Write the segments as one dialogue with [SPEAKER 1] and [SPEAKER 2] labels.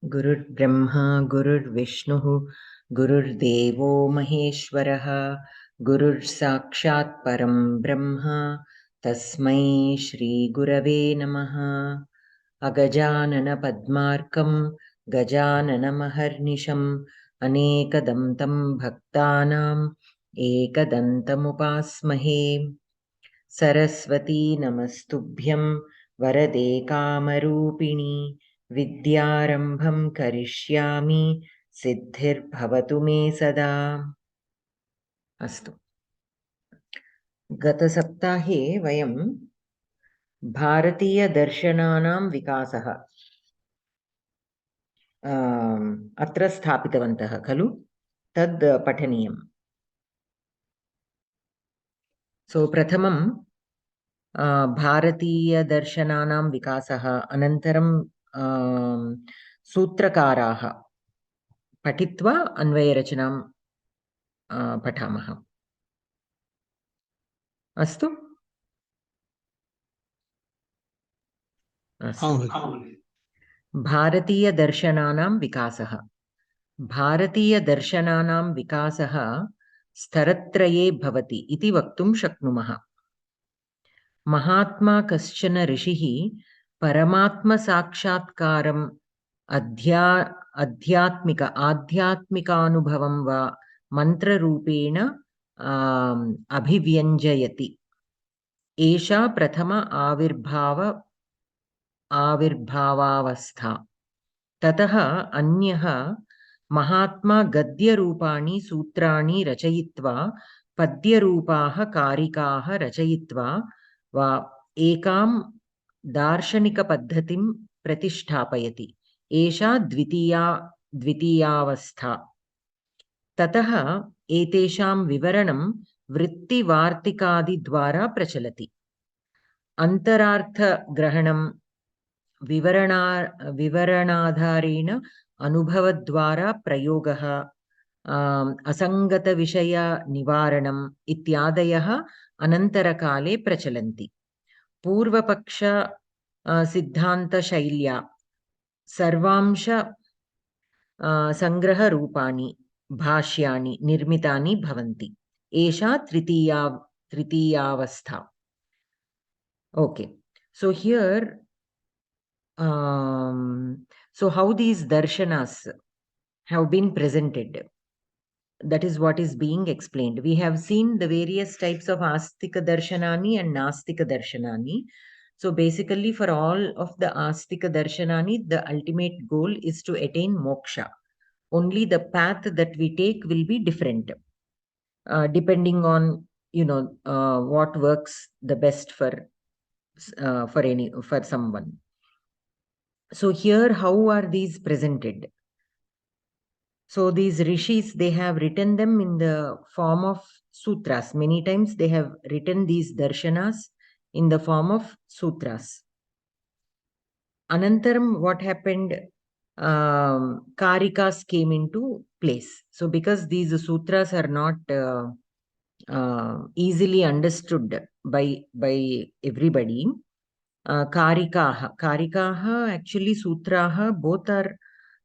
[SPEAKER 1] गुरुर्ब्रह्मा गुरुर्विष्णुः गुरुर्देवो महेश्वरः गुरुर्साक्षात् परं ब्रह्म तस्मै श्रीगुरवे नमः। अगजाननपद्मार्कं गजाननमहर्निशम् अनेकदं तं भक्तानाम् एकदन्तमुपास्महे। सरस्वती नमस्तुभ्यं वरदे कामरूपिणि विद्यारम्भं करिष्यामि सिद्धिर्भवतु मे सदा। अस्तु, गतसप्ताहे वयं भारतीयदर्शनानां विकासः अत्र स्थापितवन्तः खलु, तद् पठनीयम्। सो प्रथमं भारतीयदर्शनानां विकासः, अनन्तरं सूत्रकाराः पठित्वा अन्वयरचनां पठामः। अस्तु भारतीयदर्शनानां विकासः। भारतीयदर्शनानां विकासः स्तरत्रये भवति इति वक्तुं शक्नुमः। महात्मा कश्चन ऋषिः परमात्मसाक्षात्कारम् आध्यात्मिकानुभवं वा मन्त्ररूपेण अभिव्यञ्जयति। एषा प्रथम आविर्भावावस्था। ततः अन्यः महात्मा गद्यरूपाणि सूत्राणि रचयित्वा पद्यरूपाः कारिकाः रचयित्वा वा एकां दार्शनिकपद्धतिं प्रतिष्ठापयति। एषा द्वितीयावस्था। ततः एतेषां विवरणं वृत्तिवार्तिकादिद्वारा प्रचलति। अन्तरार्थग्रहणं विवरणाधारेण अनुभवद्वारा प्रयोगः, असङ्गतविषयनिवारणम् इत्यादयः अनन्तरकाले प्रचलन्ति। पूर्वपक्ष सिद्धान्तशैल्या सर्वांश संग्रहरूपाणि भाष्याणि निर्मितानि भवन्ति। एषा तृतीयावस्था. Okay, so here so how these darshanas have been presented, that is what is being explained. We have seen the various types of astika darshanani and nastika darshanani. So basically for all of the astika darshanani, the ultimate goal is to attain moksha. Only the path that we take will be different, depending on what works the best for someone. So here, how are these presented? So these rishis, they have written them in the form of sutras. Many times they have written these darshanas in the form of sutras. Anantaram, what happened? Karikas came into place. So because these sutras are not easily understood by everybody, karikaha, actually sutraha, both are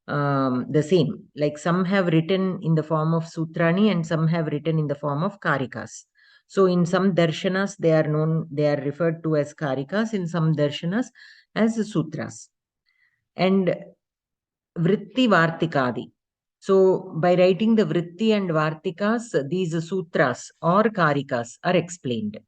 [SPEAKER 1] the same. Like some have written in the form of sutrani and some have written in the form of karikas. So in some darshanas they are referred to as karikas, in some darshanas as sutras. And vritti vartikadi. So by writing the vritti and vartikas, these sutras or karikas are explained.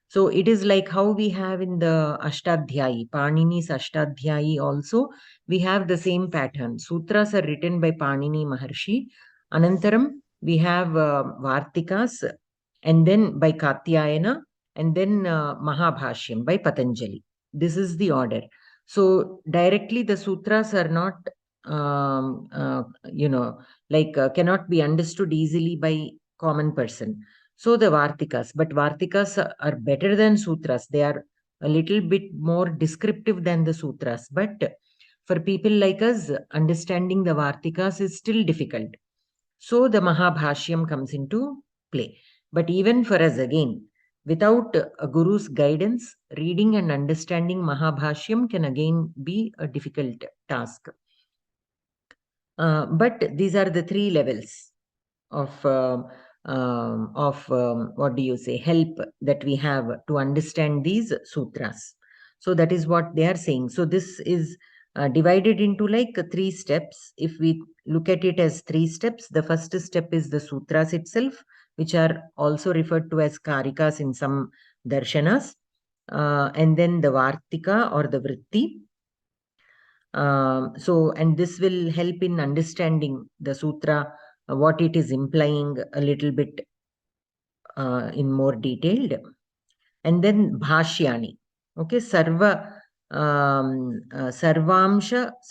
[SPEAKER 1] So it is like how we have in the Ashtadhyayi, Panini's Ashtadhyayi also, we have the same pattern. Sutras are written by Panini Maharshi. Anantaram, we have Vartikas, and then by Katyayana, and then Mahabhashyam by Patanjali. This is the order. So directly the sutras are not, cannot be understood easily by common person. So the Vartikas, but Vartikas are better than Sutras. They are a little bit more descriptive than the Sutras. But for people like us, understanding the Vartikas is still difficult. So the Mahabhashyam comes into play. But even for us again, without a guru's guidance, reading and understanding Mahabhashyam can again be a difficult task. But these are the three levels of what do you say, help that we have to understand these sutras. So that is what they are saying. So this is divided into like three steps. If we look at it as three steps, the first step is the sutras itself, which are also referred to as karikas in some darshanas, and then the vartika or the vritti. And this will help in understanding the sutra, what it is implying a little bit in more detailed. And then bhashyani. Okay, sarvamsha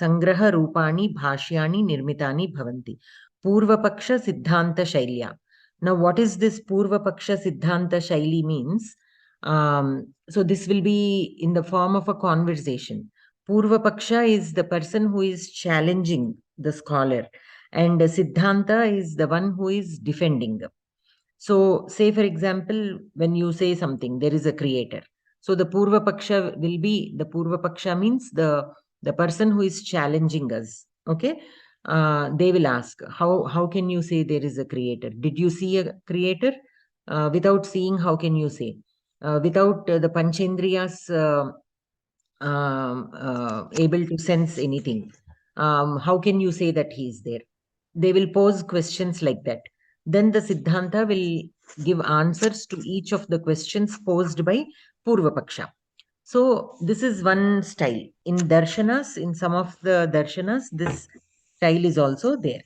[SPEAKER 1] sangraha rupani bhashyani nirmitani bhavanti. Purva paksha siddhanta shailya. Now, what is this Purva paksha siddhanta shaili means? So this will be in the form of a conversation. Purva paksha is the person who is challenging the scholar, and siddhanta is the one who is defending. So, say for example, when you say something, there is a creator. So the Purva Paksha will be, the Purva Paksha means the person who is challenging us. Okay, they will ask, how can you say there is a creator? Did you see a creator? Without seeing, how can you say? Without the Panchendriyas able to sense anything, how can you say that he is there? They will pose questions like that. Then the Siddhanta will give answers to each of the questions posed by Purva Paksha. So this is one style. In darshanas, in some of the darshanas, this style is also there.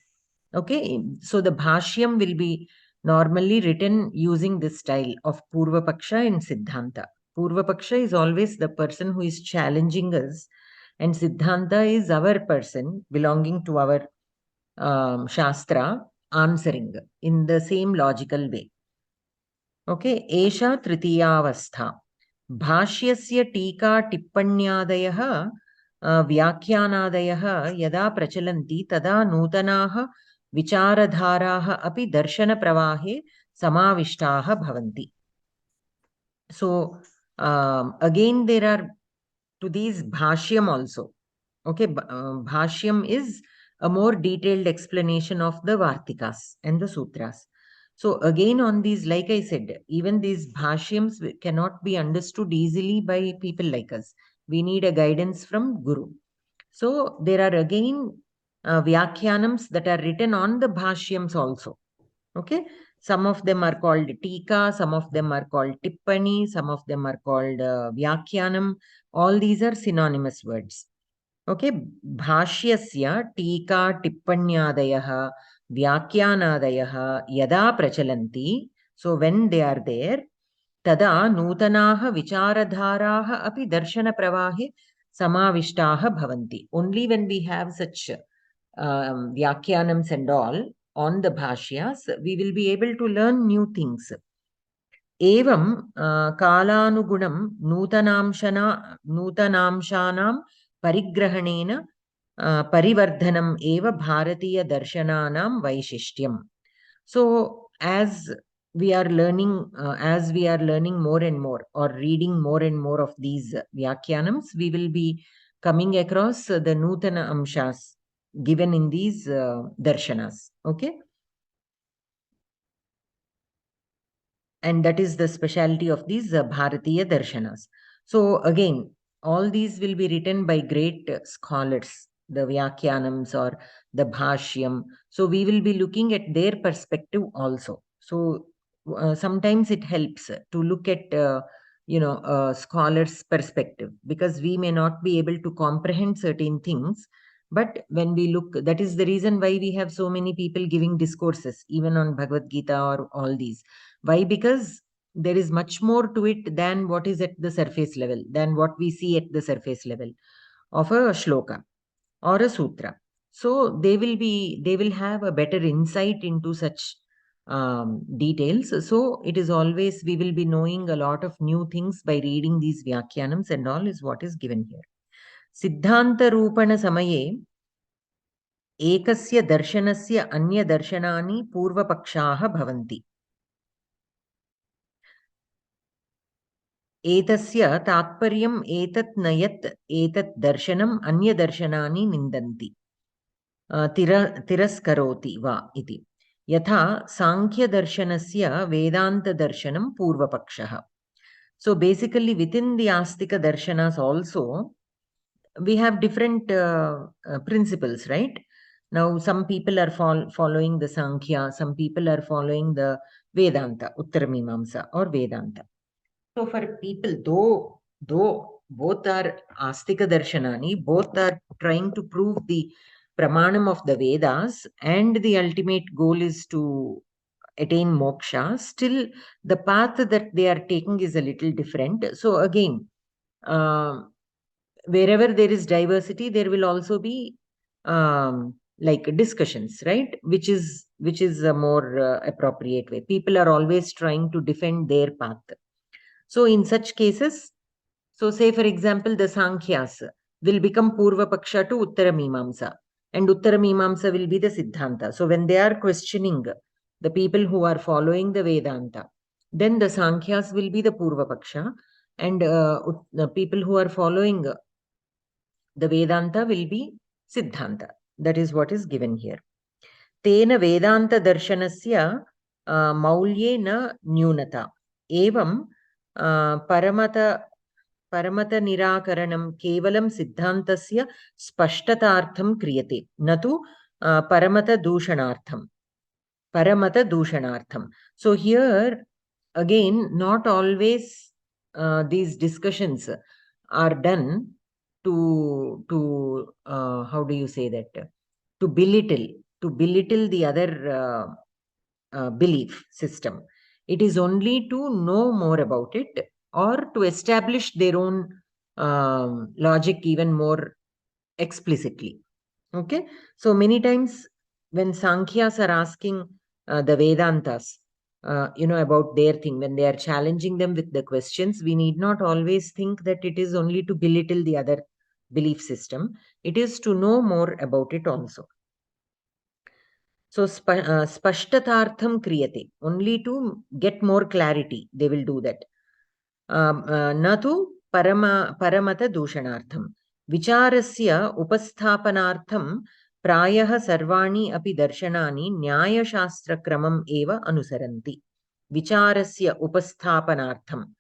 [SPEAKER 1] Okay, so the bhashyam will be normally written using this style of Purva Paksha and Siddhanta. Purva Paksha is always the person who is challenging us, and Siddhanta is our person belonging to our Shastra answering in the same logical way. Okay, एषा तृतीयावस्था. भाष्यस्य टीका टिप्पण्यादयः व्याख्यानादयः यदा प्रचलन्ति तदा नूतनाः विचारधाराः अपि दर्शनप्रवाहे समाविष्टाः भवन्ति. So again there are to these bhashyam also. Okay, bhashyam is a more detailed explanation of the vartikas and the sutras. So again on these, like I said, even these bhashyams cannot be understood easily by people like us. We need a guidance from Guru. So there are again vyakhyanams that are written on the bhashyams also. Okay, some of them are called tika, some of them are called tippani, some of them are called vyakhyanam. All these are synonymous words. Okay, bhashyasya tika tippanyadayah vyakhyanadayah yada prachalanti. So when they are there, tada nutanaha vicharadharaha api darshana pravahe samavishtaha bhavanti. Only when we have such vyakhyanams and all on the bhashyas, we will be able to learn new things. एवं कालानुगुणं नूतनांशानां परिग्रहणेन परिवर्धनम् एव भारतीयदर्शनानां वैशिष्ट्यम्. So as we are learning more and more or reading more and more of these vyakhyanams, we will be coming across the nutana amshas given in these darshanas. Okay. And that is the specialty of these Bharatiya darshanas. So again, all these will be written by great scholars, the Vyakhyanams or the Bhashyam. So we will be looking at their perspective also. So sometimes it helps to look at a scholar's perspective, because we may not be able to comprehend certain things. But when we look, that is the reason why we have so many people giving discourses, even on Bhagavad Gita or all these. Why? Because there is much more to it than what is at the surface level, than what we see at the surface level of a shloka or a sutra. So they will have a better insight into such details. So it is always, we will be knowing a lot of new things by reading these vyakhyanams and all is what is given here. Siddhanta Rupana Samaye एकस्य दर्शनस्य अन्यदर्शनानि पूर्वपक्षाः भवन्ति. एतस्य तात्पर्यम् एतत् न यत् एतत् दर्शनम् अन्यदर्शनानि निन्दन्ति. तिरस्करोति वा इति यथा सांख्यदर्शनस्य वेदान्तदर्शनं पूर्वपक्षः. So basically within the Astika Darshanas also we have different principles, right? Now some people are following the Sankhya, some people are following the Vedanta, Uttaramimamsa or Vedanta. So for people, though both are Astika Darshanani, both are trying to prove the Pramanam of the Vedas, and the ultimate goal is to attain moksha, still the path that they are taking is a little different. So again, wherever there is diversity, there will also be like discussions, right? Which is a more appropriate way. People are always trying to defend their path. So in such cases, so say for example, the Sankhyas will become Purva Paksha to Uttara Mimamsa, and Uttara Mimamsa will be the Siddhanta. So when they are questioning the people who are following the Vedanta, then the Sankhyas will be the Purva Paksha, and the people who are following the Vedanta will be Siddhanta. That is what is given here. Tena Vedanta Darshanasya Maulye na Nyunata. Evam Paramata Nirakaranam Kevalam Siddhantasya Spashtatartham Kriyate. Natu Paramata Dushanartham. Paramata Dushanartham. So here again, not always these discussions are done to how do you say that, to belittle the other belief system. It is only to know more about it, or to establish their own logic even more explicitly. Okay, so many times when Sankhyas are asking the Vedantas, about their thing, when they are challenging them with the questions, we need not always think that it is only to belittle the other belief system. It is to know more about it also. So spashtatartham kriyate, only to get more clarity, they will do that. Natu paramata dushanartham. Vicharasya upasthapanartham prayah sarvani api darshanani nyayashastrakramam eva anusaranti. Vicharasya upasthapanartham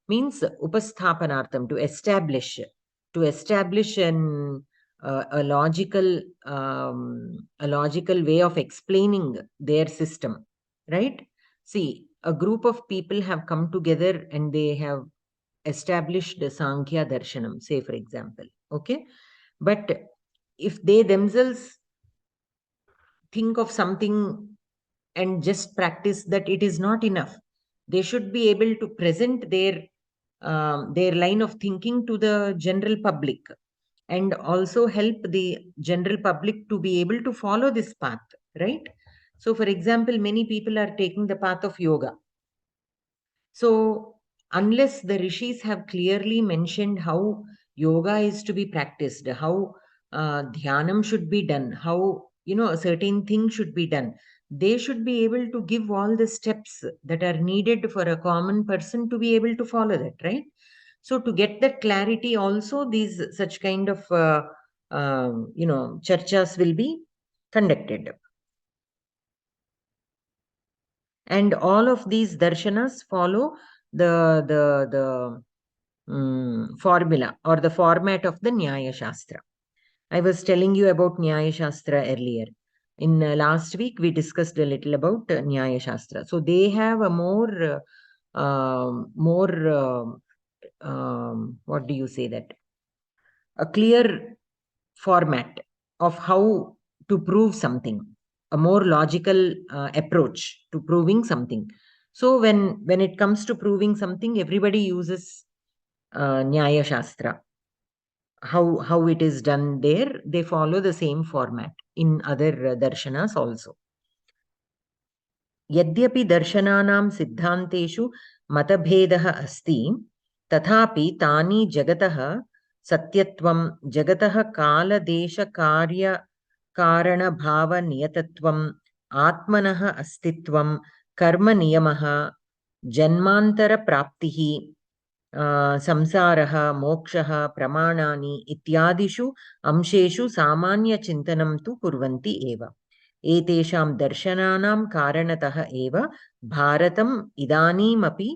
[SPEAKER 1] means upasthapanartham, to establish a logical way of explaining their system, right? See, a group of people have come together and they have established the Sankhya Darshanam, say for example, okay? But if they themselves think of something and just practice that, it is not enough. They should be able to present their line of thinking to the general public, and also help the general public to be able to follow this path, right? So for example, many people are taking the path of yoga. So unless the rishis have clearly mentioned how yoga is to be practiced, how dhyanam should be done, how a certain thing should be done, they should be able to give all the steps that are needed for a common person to be able to follow that, right? So to get that clarity also, these such kind of charchas will be conducted. And all of these darshanas follow the formula or the format of the Nyaya Shastra. I was telling you about Nyaya Shastra earlier. In last week, we discussed a little about Nyaya Shastra. So they have a more what do you say that? A clear format of how to prove something, a more logical approach to proving something. So when it comes to proving something, everybody uses Nyaya Shastra. How it is done there, they follow the same format in other darshanas also. यद्यपि दर्शनानां सिद्धान्तेषु मतभेदः अस्ति, तथापि तानि जगतः सत्यत्वं, जगतः कालदेशकार्यकारणभावनियतत्वम्, आत्मनः अस्तित्वं, कर्मनियमः, जन्मान्तरप्राप्तिः, संसारः मोक्षः प्रमाणानि इत्यादिषु अंशेषु सामान्यचिन्तनं तु कुर्वन्ति एव एतेषां दर्शनानां कारणतः एव भारतम् इदानीमपि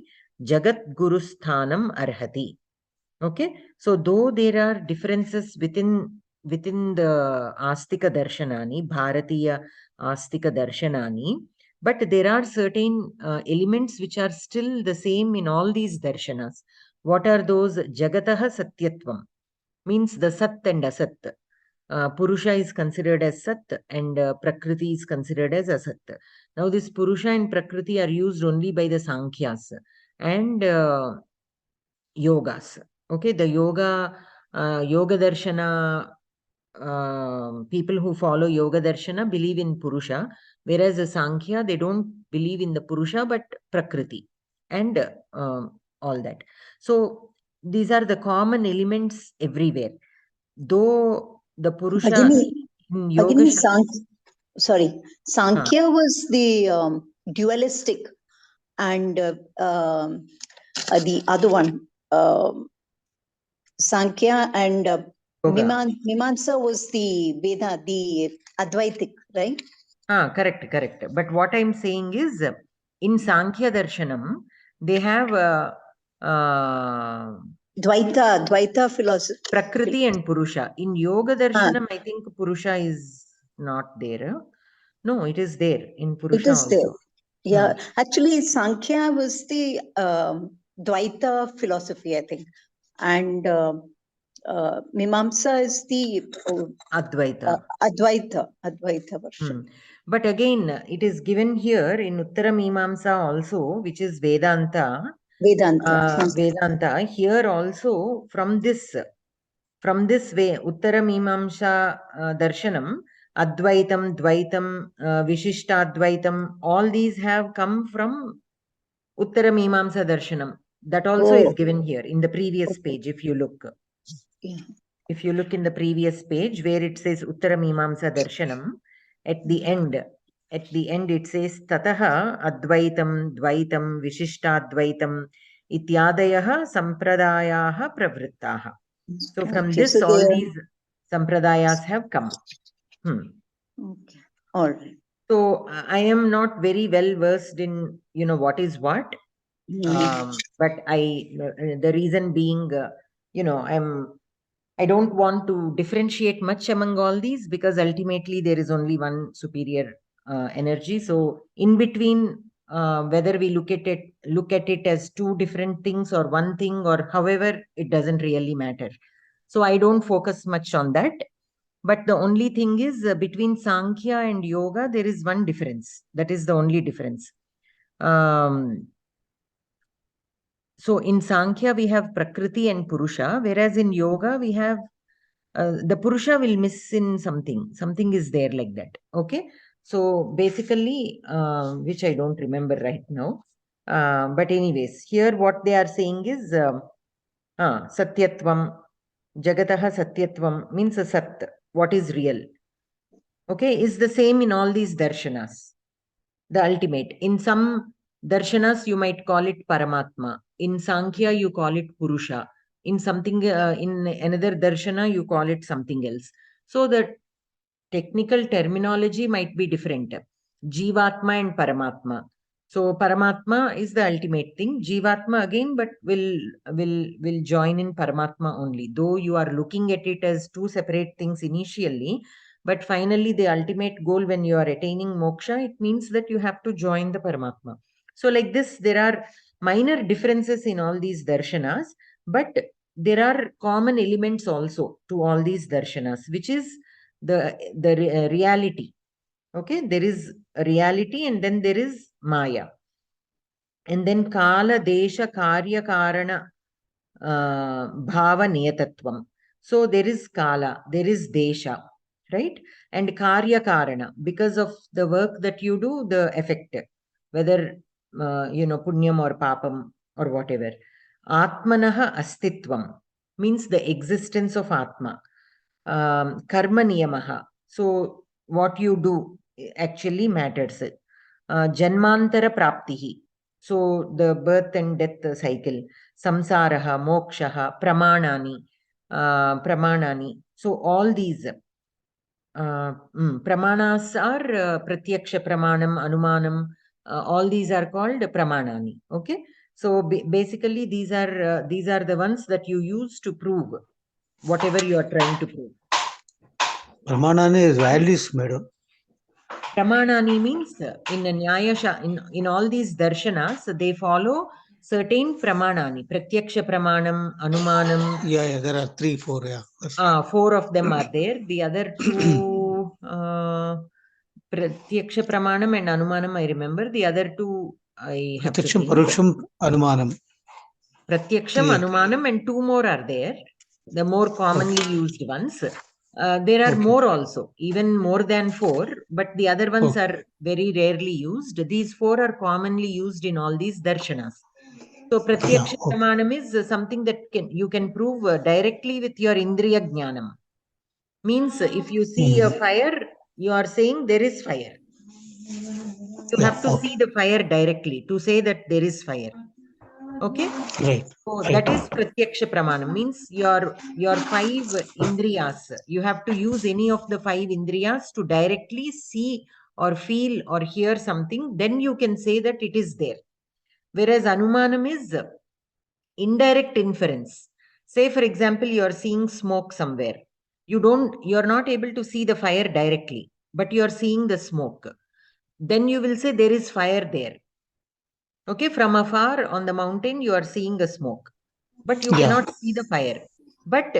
[SPEAKER 1] जगद्गुरुस्थानम् अर्हति. Okay, so though there are differences within the astika darshanani, bharatiya astika darshanani, but there are certain elements which are still the same in all these darshanas. What are those? Jagatah satyatvam means the sat and asat. Purusha is considered as sat and prakriti is considered as asat. Now this purusha and prakriti are used only by the sankhyas and yogas. Okay, the yoga darshana, people who follow yoga darshana believe in purusha, whereas the sankhya, they don't believe in the purusha but prakriti and all that. So these are the common elements everywhere, though the purusha in yoga
[SPEAKER 2] Sankhya was the dualistic, and the other one, Sankhya and Mimamsa was the Veda, the Advaitic, right?
[SPEAKER 1] Correct. But what I'm saying is, in Sankhya Darshanam, they have
[SPEAKER 2] Dvaita philosophy.
[SPEAKER 1] Prakriti and Purusha. In Yoga Darshanam, I think Purusha is not there. No, it is there in Purusha also.
[SPEAKER 2] There. Yeah, actually, Sankhya was the Dvaita philosophy, I think. And Mimamsa is the
[SPEAKER 1] Advaita
[SPEAKER 2] version.
[SPEAKER 1] But again, it is given here in Uttara Mimamsa also, which is Vedanta. Vedanta. Here also, from this way, Uttara Mimamsa Darshanam, Advaitam, Dvaitam, Vishishtadvaitam, all these have come from Uttara Mimamsa Darshanam. That also is given here in the previous page, if you look. If you look in the previous page where it says Uttara Mimamsa Darshanam, at the end it says Tataha Advaitam, Dvaitam, Vishishtadvaitam, Ityadayaha Sampradayaha Pravrittaha. So from this, all these sampradayas have come.
[SPEAKER 2] Okay. All right.
[SPEAKER 1] So I am not very well versed in, what is what. But the reason being, I don't want to differentiate much among all these because ultimately there is only one superior energy. So in between, whether we look at it as two different things or one thing or however, it doesn't really matter. So I don't focus much on that. But the only thing is between Sankhya and Yoga, there is one difference. That is the only difference. So in Sankhya, we have Prakriti and Purusha, whereas in Yoga, we have the Purusha will miss in something. Something is there like that. Okay. So basically, which I don't remember right now. But anyways, here what they are saying is Satyatvam, Jagataha Satyatvam means a Sat, what is real. Okay, is the same in all these darshanas. The ultimate. In some darshanas, you might call it Paramatma. In Sankhya, you call it Purusha. In something, in another darshana, you call it something else. So the technical terminology might be different. Jivatma and Paramatma. So Paramatma is the ultimate thing. Jivatma again, but will join in Paramatma only. Though you are looking at it as two separate things initially, but finally the ultimate goal when you are attaining moksha, it means that you have to join the Paramatma. So like this, there are minor differences in all these darshanas, but there are common elements also to all these darshanas, which is the reality. Okay, there is a reality and then there is Maya. And then Kala, Desha, Karya, Karana, Bhava, Niyatatvam. So there is Kala, there is Desha, right? And Karya, Karana. Because of the work that you do, the effect, whether, Punyam or Papam or whatever. Atmanaha Astitvam means the existence of Atma. Karma Niyamaha. So what you do actually matters. Janmantara Praptihi. So the birth and death cycle, samsaraha, mokshaha, pramanani. So all these pramanas are pratyaksha pramanam, anumanam. All these are called pramanani. Okay. So basically, these are the ones that you use to prove whatever you are trying to prove.
[SPEAKER 3] Pramanani is values, madam.
[SPEAKER 1] Pramanani means in a in all these darshanas, they follow certain pramanani. Pratyaksha pramanam, anumanam.
[SPEAKER 3] Yeah, there are 3, 4. Yeah.
[SPEAKER 1] 4 of them are there. The other 2, Pratyaksha pramanam and anumanam, I remember. The other 2, I have to
[SPEAKER 3] Pratyaksham,
[SPEAKER 1] think.
[SPEAKER 3] Paroksham, Anumanam.
[SPEAKER 1] Pratyaksham, anumanam, and 2 more are there. The more commonly used ones. There are more also, even more than 4, but the other ones are very rarely used. These 4 are commonly used in all these darshanas. So pratyaksha pramanam is something that you can prove directly with your indriya jnanam. Means if you see a fire, you are saying there is fire. You have to see the fire directly to say that there is fire. Okay?
[SPEAKER 3] Right.
[SPEAKER 1] So that is pratyaksha pramanam. Means your 5 indriyas. You have to use any of the 5 indriyas to directly see or feel or hear something. Then you can say that it is there. Whereas anumanam is indirect inference. Say, for example, you are seeing smoke somewhere. You are not able to see the fire directly, but you are seeing the smoke. Then you will say there is fire there. Okay, from afar on the mountain, you are seeing the smoke, but you cannot see the fire. But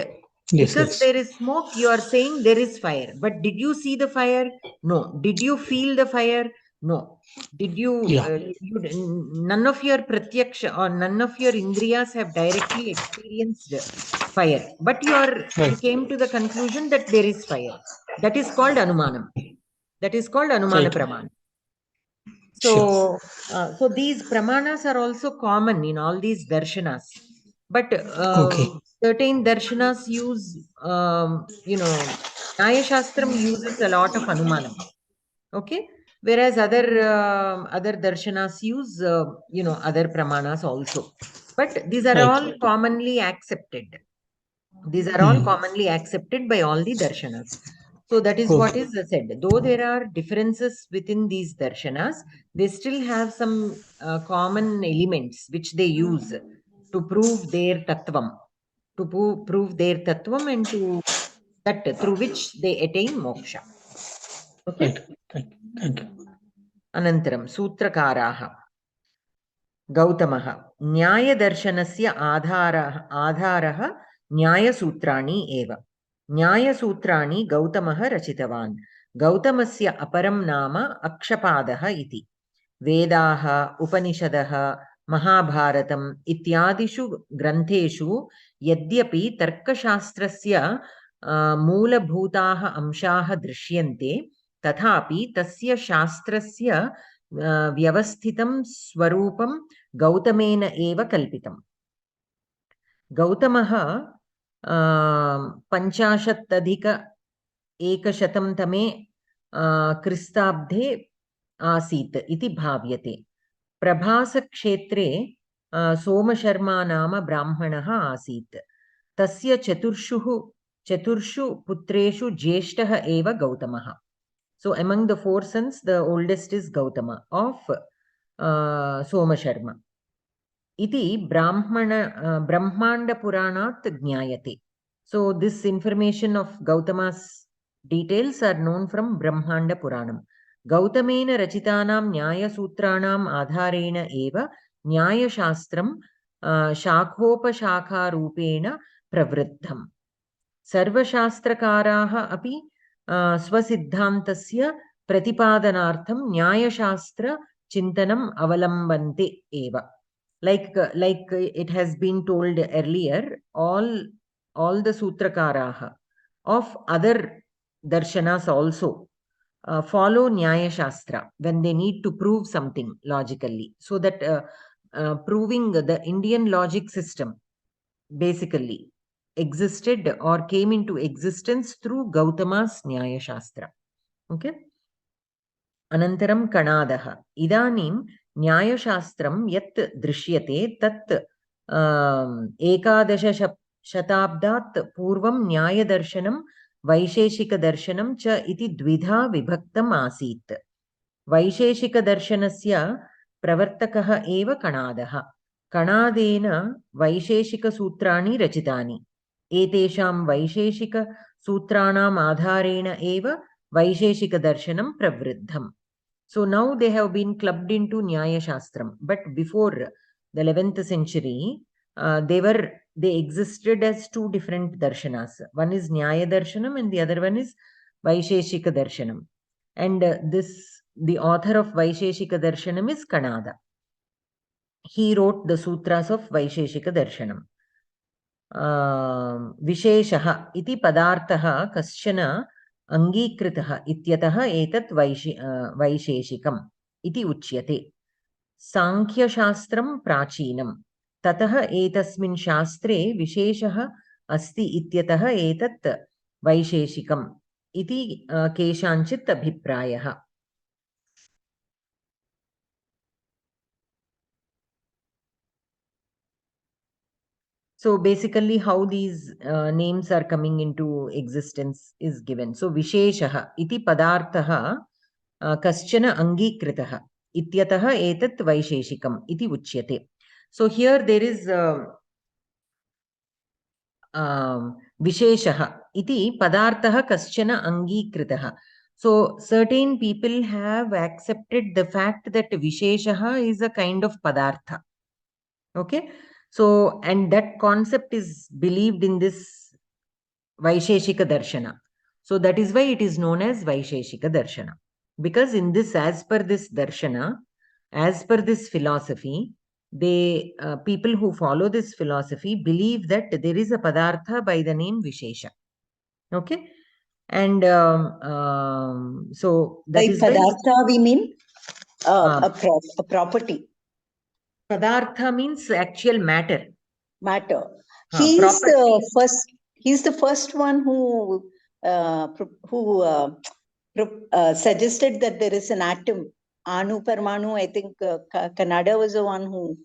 [SPEAKER 1] because there is smoke, you are saying there is fire. But did you see the fire? No. Did you feel the fire? No. Did you, none of your pratyaksha or none of your indriyas have directly experienced fire, but you came to the conclusion that there is fire. That is called anumanam. That is called anumana praman. So, so these pramanas are also common in all these darshanas. But certain darshanas use, Nyaya Shastram uses a lot of anumanam. Okay, whereas other darshanas use, other pramanas also. But these are all commonly accepted. These are all commonly accepted by all the darshanas. So that is what is said. Though there are differences within these darshanas, they still have some common elements which they use to prove their tattvam, to prove their tattvam and to that through which they attain moksha. Okay.
[SPEAKER 3] Thank you.
[SPEAKER 1] Anantaram Sutrakaraha. गौतमः न्यायदर्शनस्य आधारः न्यायसूत्राणि एव न्यायसूत्राणि गौतमः रचितवान् गौतमस्य अपरं नाम अक्षपादः इति वेदाः उपनिषदः महाभारतम् इत्यादिषु ग्रन्थेषु यद्यपि तर्कशास्त्रस्य मूलभूताः अंशाः दृश्यन्ते तथापि तस्य शास्त्रस्य व्यवस्थितं स्वरूपं गौतमेन एव कल्पितम् गौतमः 50 तमे क्रिस्ताब्दे आसीत् इति भाव्यते प्रभासक्षेत्रे सोमशर्मा नाम ब्राह्मणः आसीत् तस्य चतुर्षु पुत्रेषु ज्येष्ठः एव गौतमः. So among the 4 sons, the oldest is Gautama of Soma Sharma. Iti Brahmanda Puranat Jnayate. So this information of Gautama's details are known from Brahmanda Puranam. Gautamena Rachitanam Nyaya Sutranam Adharena Eva Nyaya Shastram Shakhopa Rupena Pravriddham. Sarvashastrakaraha api स्वसिद्धान्तस्य प्रतिपादनार्थं न्यायशास्त्र चिन्तनम् अवलम्बन्ते एव. Like it has been told earlier, all the sutrakaraha of other darshanas also follow Nyaya Shastra when they need to prove something logically. So that proving the Indian logic system basically existed or came into existence through Gautama's Nyaya Shastra. Okay. Anantaram Kanadaha. Idanim न्यायशास्त्रं यत् दृश्यते तत् 11 शताब्दात् पूर्वं न्यायदर्शनं वैशेषिकदर्शनं च इति द्विधा विभक्तम् आसीत्। वैशेषिकदर्शनस्य प्रवर्तकः एव कणादः। कणादेन वैशेषिकसूत्राणि रचितानि। एतेषां वैशेषिकसूत्राणाम् आधारेण एव वैशेषिकदर्शनं प्रवृद्धम्. So now they have been clubbed into Nyaya Shastram. But before the 11th century, they existed as two different darshanas. One is Nyaya Darshanam and the other one is Vaisheshika Darshanam. And the author of Vaisheshika Darshanam is Kanada. He wrote the sutras of Vaisheshika Darshanam. Visheshaha iti padarthaha kaschana अंगीकृतः इत्यतः एतत् वैशेषिकम् इति उच्यते। सांख्यशास्त्रं प्राचीनं, ततः एतस्मिन् शास्त्रे विशेषः अस्ति इत्यतः एतत् वैशेषिकम् इति केषाञ्चित् अभिप्रायः। So basically how these names are coming into existence is given. So Visheshaha iti padarthaha kaschana angikritah ityatah etat vaisheshikam iti uchyate. So here there is Visheshaha iti padarthaha kaschana angikritah. So certain people have accepted the fact that Visheshaha is a kind of padartha. Okay. So, and that concept is believed in this Vaisheshika Darshana. So that is why it is known as Vaisheshika Darshana. Because in this, as per this Darshana, as per this philosophy, people who follow this philosophy believe that there is a Padartha by the name Vishesha. Okay. And so that
[SPEAKER 2] by
[SPEAKER 1] is
[SPEAKER 2] Padartha we mean a property.
[SPEAKER 1] Padartha means actual matter.
[SPEAKER 2] Matter. He's the first one who suggested that there is an atom. Anu Parmanu, I think Kannada was the one who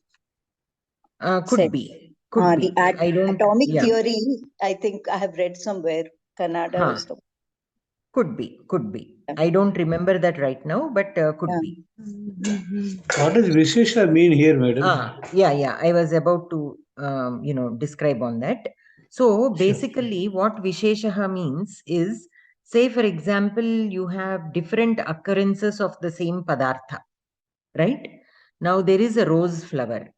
[SPEAKER 1] could
[SPEAKER 2] said.
[SPEAKER 1] be. Could be.
[SPEAKER 2] The atomic theory, I think I have read somewhere. Kannada was the.
[SPEAKER 1] Could be. I don't remember that right now, but could be.
[SPEAKER 3] What does Vishesha mean here, madam?
[SPEAKER 1] Yeah. I was about to, describe on that. So basically, what Visheshaha means is, say for example, you have different occurrences of the same padartha, right? Now there is a rose flower.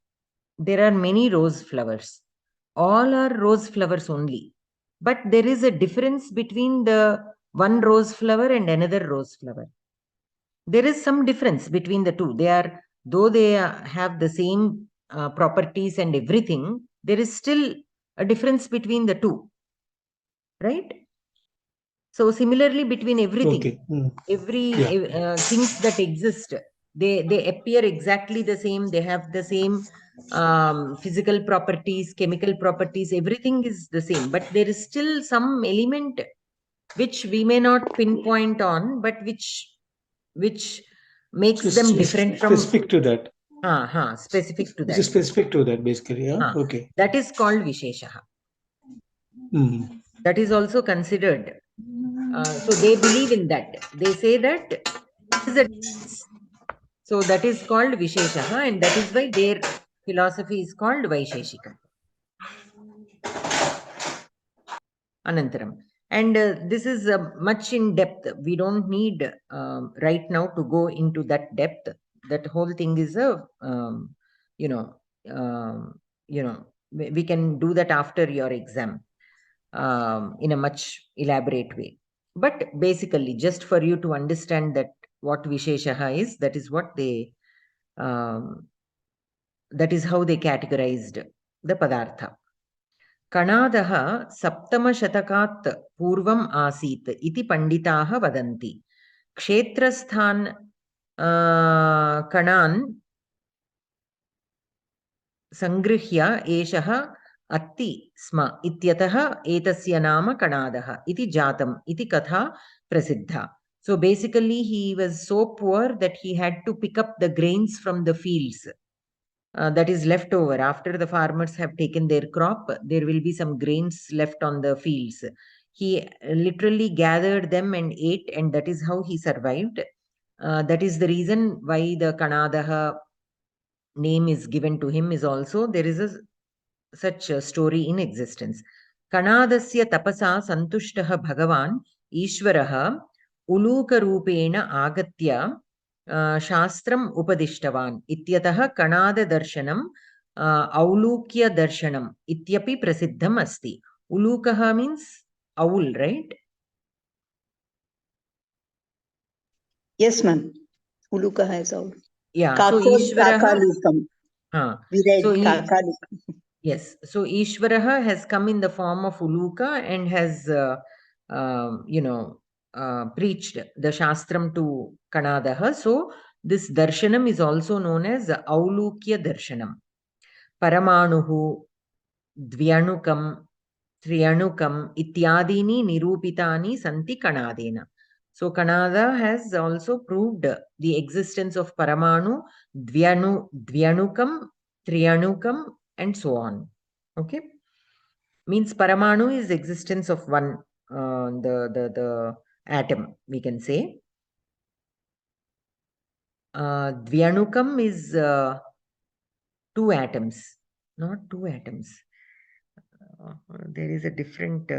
[SPEAKER 1] There are many rose flowers. All are rose flowers only. But there is a difference between the one rose flower and another rose flower. There is some difference between the two. Though they have the same properties and everything, there is still a difference between the two, right? So similarly, between everything, things that exist, they appear exactly the same. They have the same physical properties, chemical properties. Everything is the same, but there is still some element which we may not pinpoint on, but which makes them different from
[SPEAKER 3] specific to that.
[SPEAKER 1] Specific to that.
[SPEAKER 3] Which is specific to that, basically. Okay.
[SPEAKER 1] That is called Visheshaha. That is also considered. So they believe in that. They say that is a difference. So that is called Visheshaha, and that is why their philosophy is called Vaisheshika. Anantaram. And this is much in depth. We don't need right now to go into that depth. That whole thing is we can do that after your exam in a much elaborate way. But basically, just for you to understand that what Visheshaha is, that is what they, that is how they categorized the Padartha. Kanadaha saptama shatakat purvam asit iti panditaha vadanti. Kshetrasthan kanan sangrihya eshaha atti sma ityataha etasya nama kanadaha iti jatam iti katha prasiddha. So basically, he was so poor that he had to pick up the grains from the fields. That is left over after the farmers have taken their crop. There will be some grains left on the fields. He literally gathered them and ate, and that is how he survived. That is the reason why the Kanadaha name is given to him. Is also there is such a story in existence. Kanadasya tapasa santushtaha bhagavan Ishvaraha ulookarupeena agatya shastram upadishtavan ityatah Kanada darshanam aulukya darshanam ityapi prasiddham asti. Ulukaha means owl, right?
[SPEAKER 2] Yes, ma'am. Ulukaha is owl.
[SPEAKER 1] Yeah.
[SPEAKER 2] So
[SPEAKER 1] Ishvaraha.
[SPEAKER 2] We read
[SPEAKER 1] So
[SPEAKER 2] Kakalukam.
[SPEAKER 1] yes. So Ishvaraha has come in the form of Uluka and has, preached the Shastram to Kanadaha. So this darshanam is also known as Aulukya darshanam. Paramanuhu, Dvyanukam, Triyanukam, Ityadini Nirupitani Santi Kanadena. So Kanada has also proved the existence of Paramanu, Dvyanukam, Triyanukam, and so on. Okay, means Paramanu is existence of one, the atom, we can say. Dvyanukam is two atoms, not two atoms. There is a different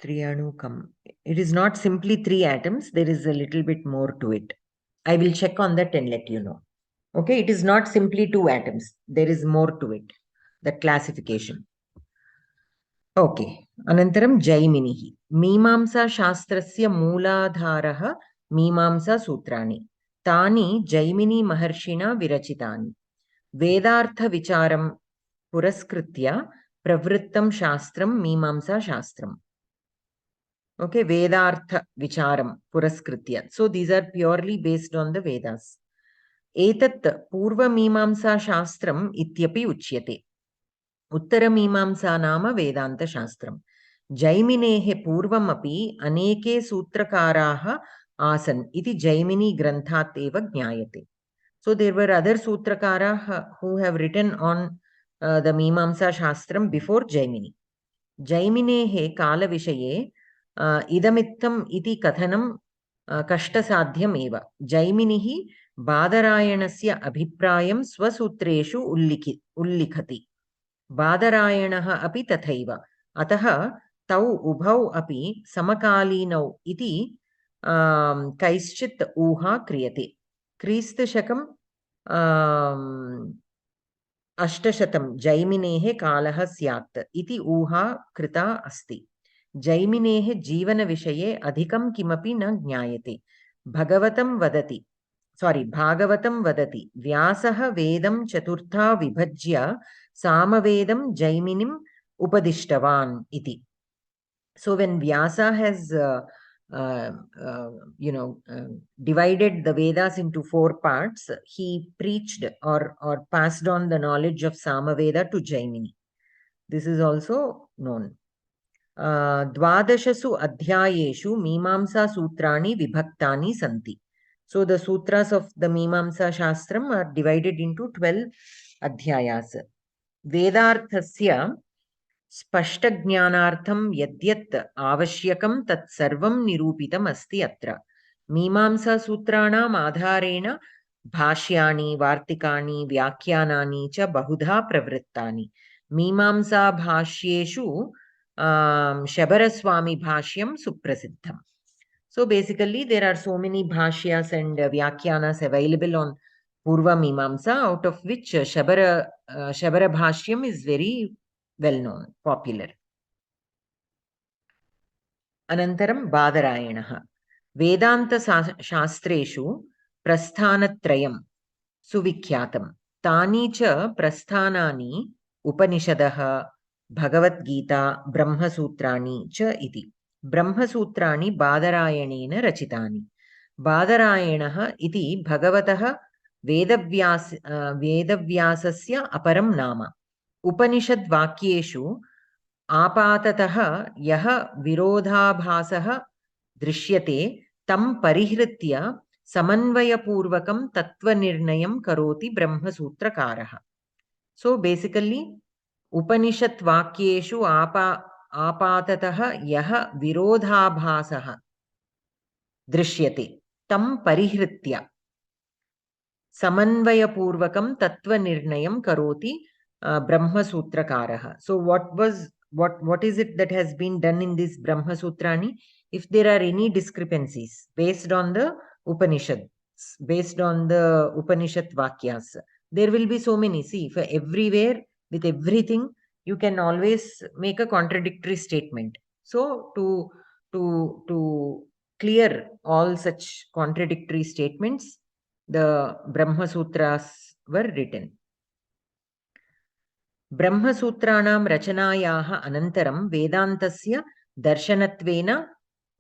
[SPEAKER 1] Triyanukam. It is not simply three atoms. There is a little bit more to it. I will check on that and let you know. Okay, it is not simply two atoms. There is more to it, that classification. Okay, Anantaram Jaiminihi. Mimamsa Shastrasya Mooladharaha Mimamsa Sutrani. Tani Jaimini Maharshina Virachitani. Vedartha Vicharam Puraskritya Pravrittam Shastram Mimamsa Shastram. Okay, Vedartha Vicharam Puraskritya. So these are purely based on the Vedas. Etat Purva Mimamsa Shastram Ityapi Uchyate. Uttara Mimamsa Nama Vedanta Shastram. Jaiminehe Purvamapi Aneke Sutrakaraha Asan iti Jaimini Granthat eva Jnayate. So there were other Sutrakara who have written on the Mimamsa Shastram before Jaimini. Jaiminehe Kala Vishaye Idamittam iti Kathanam Kashtasadhyam eva. Jaiminihi Badarayanasya Abhiprayam Swasutreshu Ullikhati. Badarayanah api tathaiva. Atah tau ubhau api samakalinau iti kaischit uha kriyate. Krista shakam अष्टशतं जैमिनेः कालः स्यात् इति ऊहा कृता अस्ति. जैमिनेः जीवनविषये अधिकं किमपि न ज्ञायते. भागवतं वदति व्यासः वेदं चतुर्था विभज्य सामवेदं जैमिनिम् उपदिष्टवान् इति. So when Vyasa has divided the Vedas into 4 parts, he preached or passed on the knowledge of Samaveda to Jaimini. This is also known. Dvadashasu adhyayeshu Mimamsa Sutrani Vibhaktani Santi. So the sutras of the Mimamsa Shastram are divided into 12 adhyayas. Vedarthasya स्पष्टज्ञानार्थं यद्यत् आवश्यकं तत्सर्वं निरूपितम् अस्ति अत्र. मीमांसासूत्राणाम् आधारेण भाष्यानि, वार्तिकानि, व्याख्यानानि च बहुधा प्रवृत्तानि. मीमांसाभाष्येषु शबरस्वामी भाष्यं सुप्रसिद्धम्. So basically there are so many bhashyas and vyakhyanas available on Purva Mimamsa, out of which Shabara Bhashyam is very well known, popular. Anantaram Badarayanaha. Vedanta Shastreshu Prasthanatrayam Suvikyatam. Tani cha Prasthanani Upanishadaha Bhagavad Gita Brahma Sutrani cha iti. Brahma Sutrani Badarayanena Rachitani. Badarayanaha iti Bhagavataha Vedavyasasya aparam nama. Upanishad Vakyeshu आपततः यः विरोधाभासः दृश्यते तं परिहृत्य समन्वयपूर्वकं तत्त्वनिर्णयं करोति ब्रह्मसूत्रकारः. So basically, Upanishad Vakyeshu apatataha yaha virodhabhasaha drishyate tam parihritya samanvayapurvakam tattva nirnayam karoti Brahma Sutrakaraha. So what is it that has been done in this Brahma Sutrani? If there are any discrepancies based on the Upanishads, based on the Upanishad Vakyas, there will be so many. See, for everywhere, with everything, you can always make a contradictory statement. So to clear all such contradictory statements, the Brahma Sutras were written. ब्रह्मसूत्राणां रचनायाः अनन्तरं वेदान्तस्य दर्शनत्वेन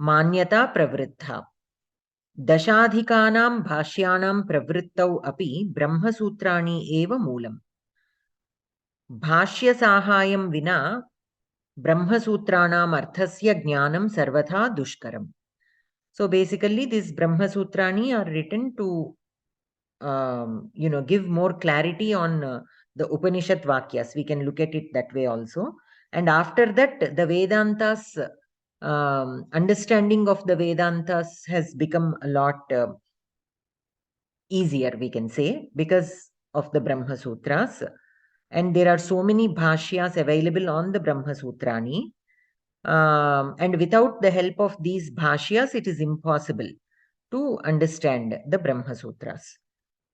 [SPEAKER 1] मान्यता प्रवृद्धा. दशाधिकानां भाष्याणां प्रवृत्तौ अपि ब्रह्मसूत्राणि एव मूलम्. भाष्यसाहाय्यं विना ब्रह्मसूत्राणाम् अर्थस्य ज्ञानं सर्वथा दुष्करम्. So basically these Brahmasutrani are written to give more clarity on the Upanishad Vakyas. We can look at it that way also. And after that, the Vedantas, understanding of the Vedantas has become a lot easier, we can say, because of the Brahma Sutras. And there are so many bhashyas available on the Brahma Sutrani. And without the help of these bhashyas, it is impossible to understand the Brahma Sutras.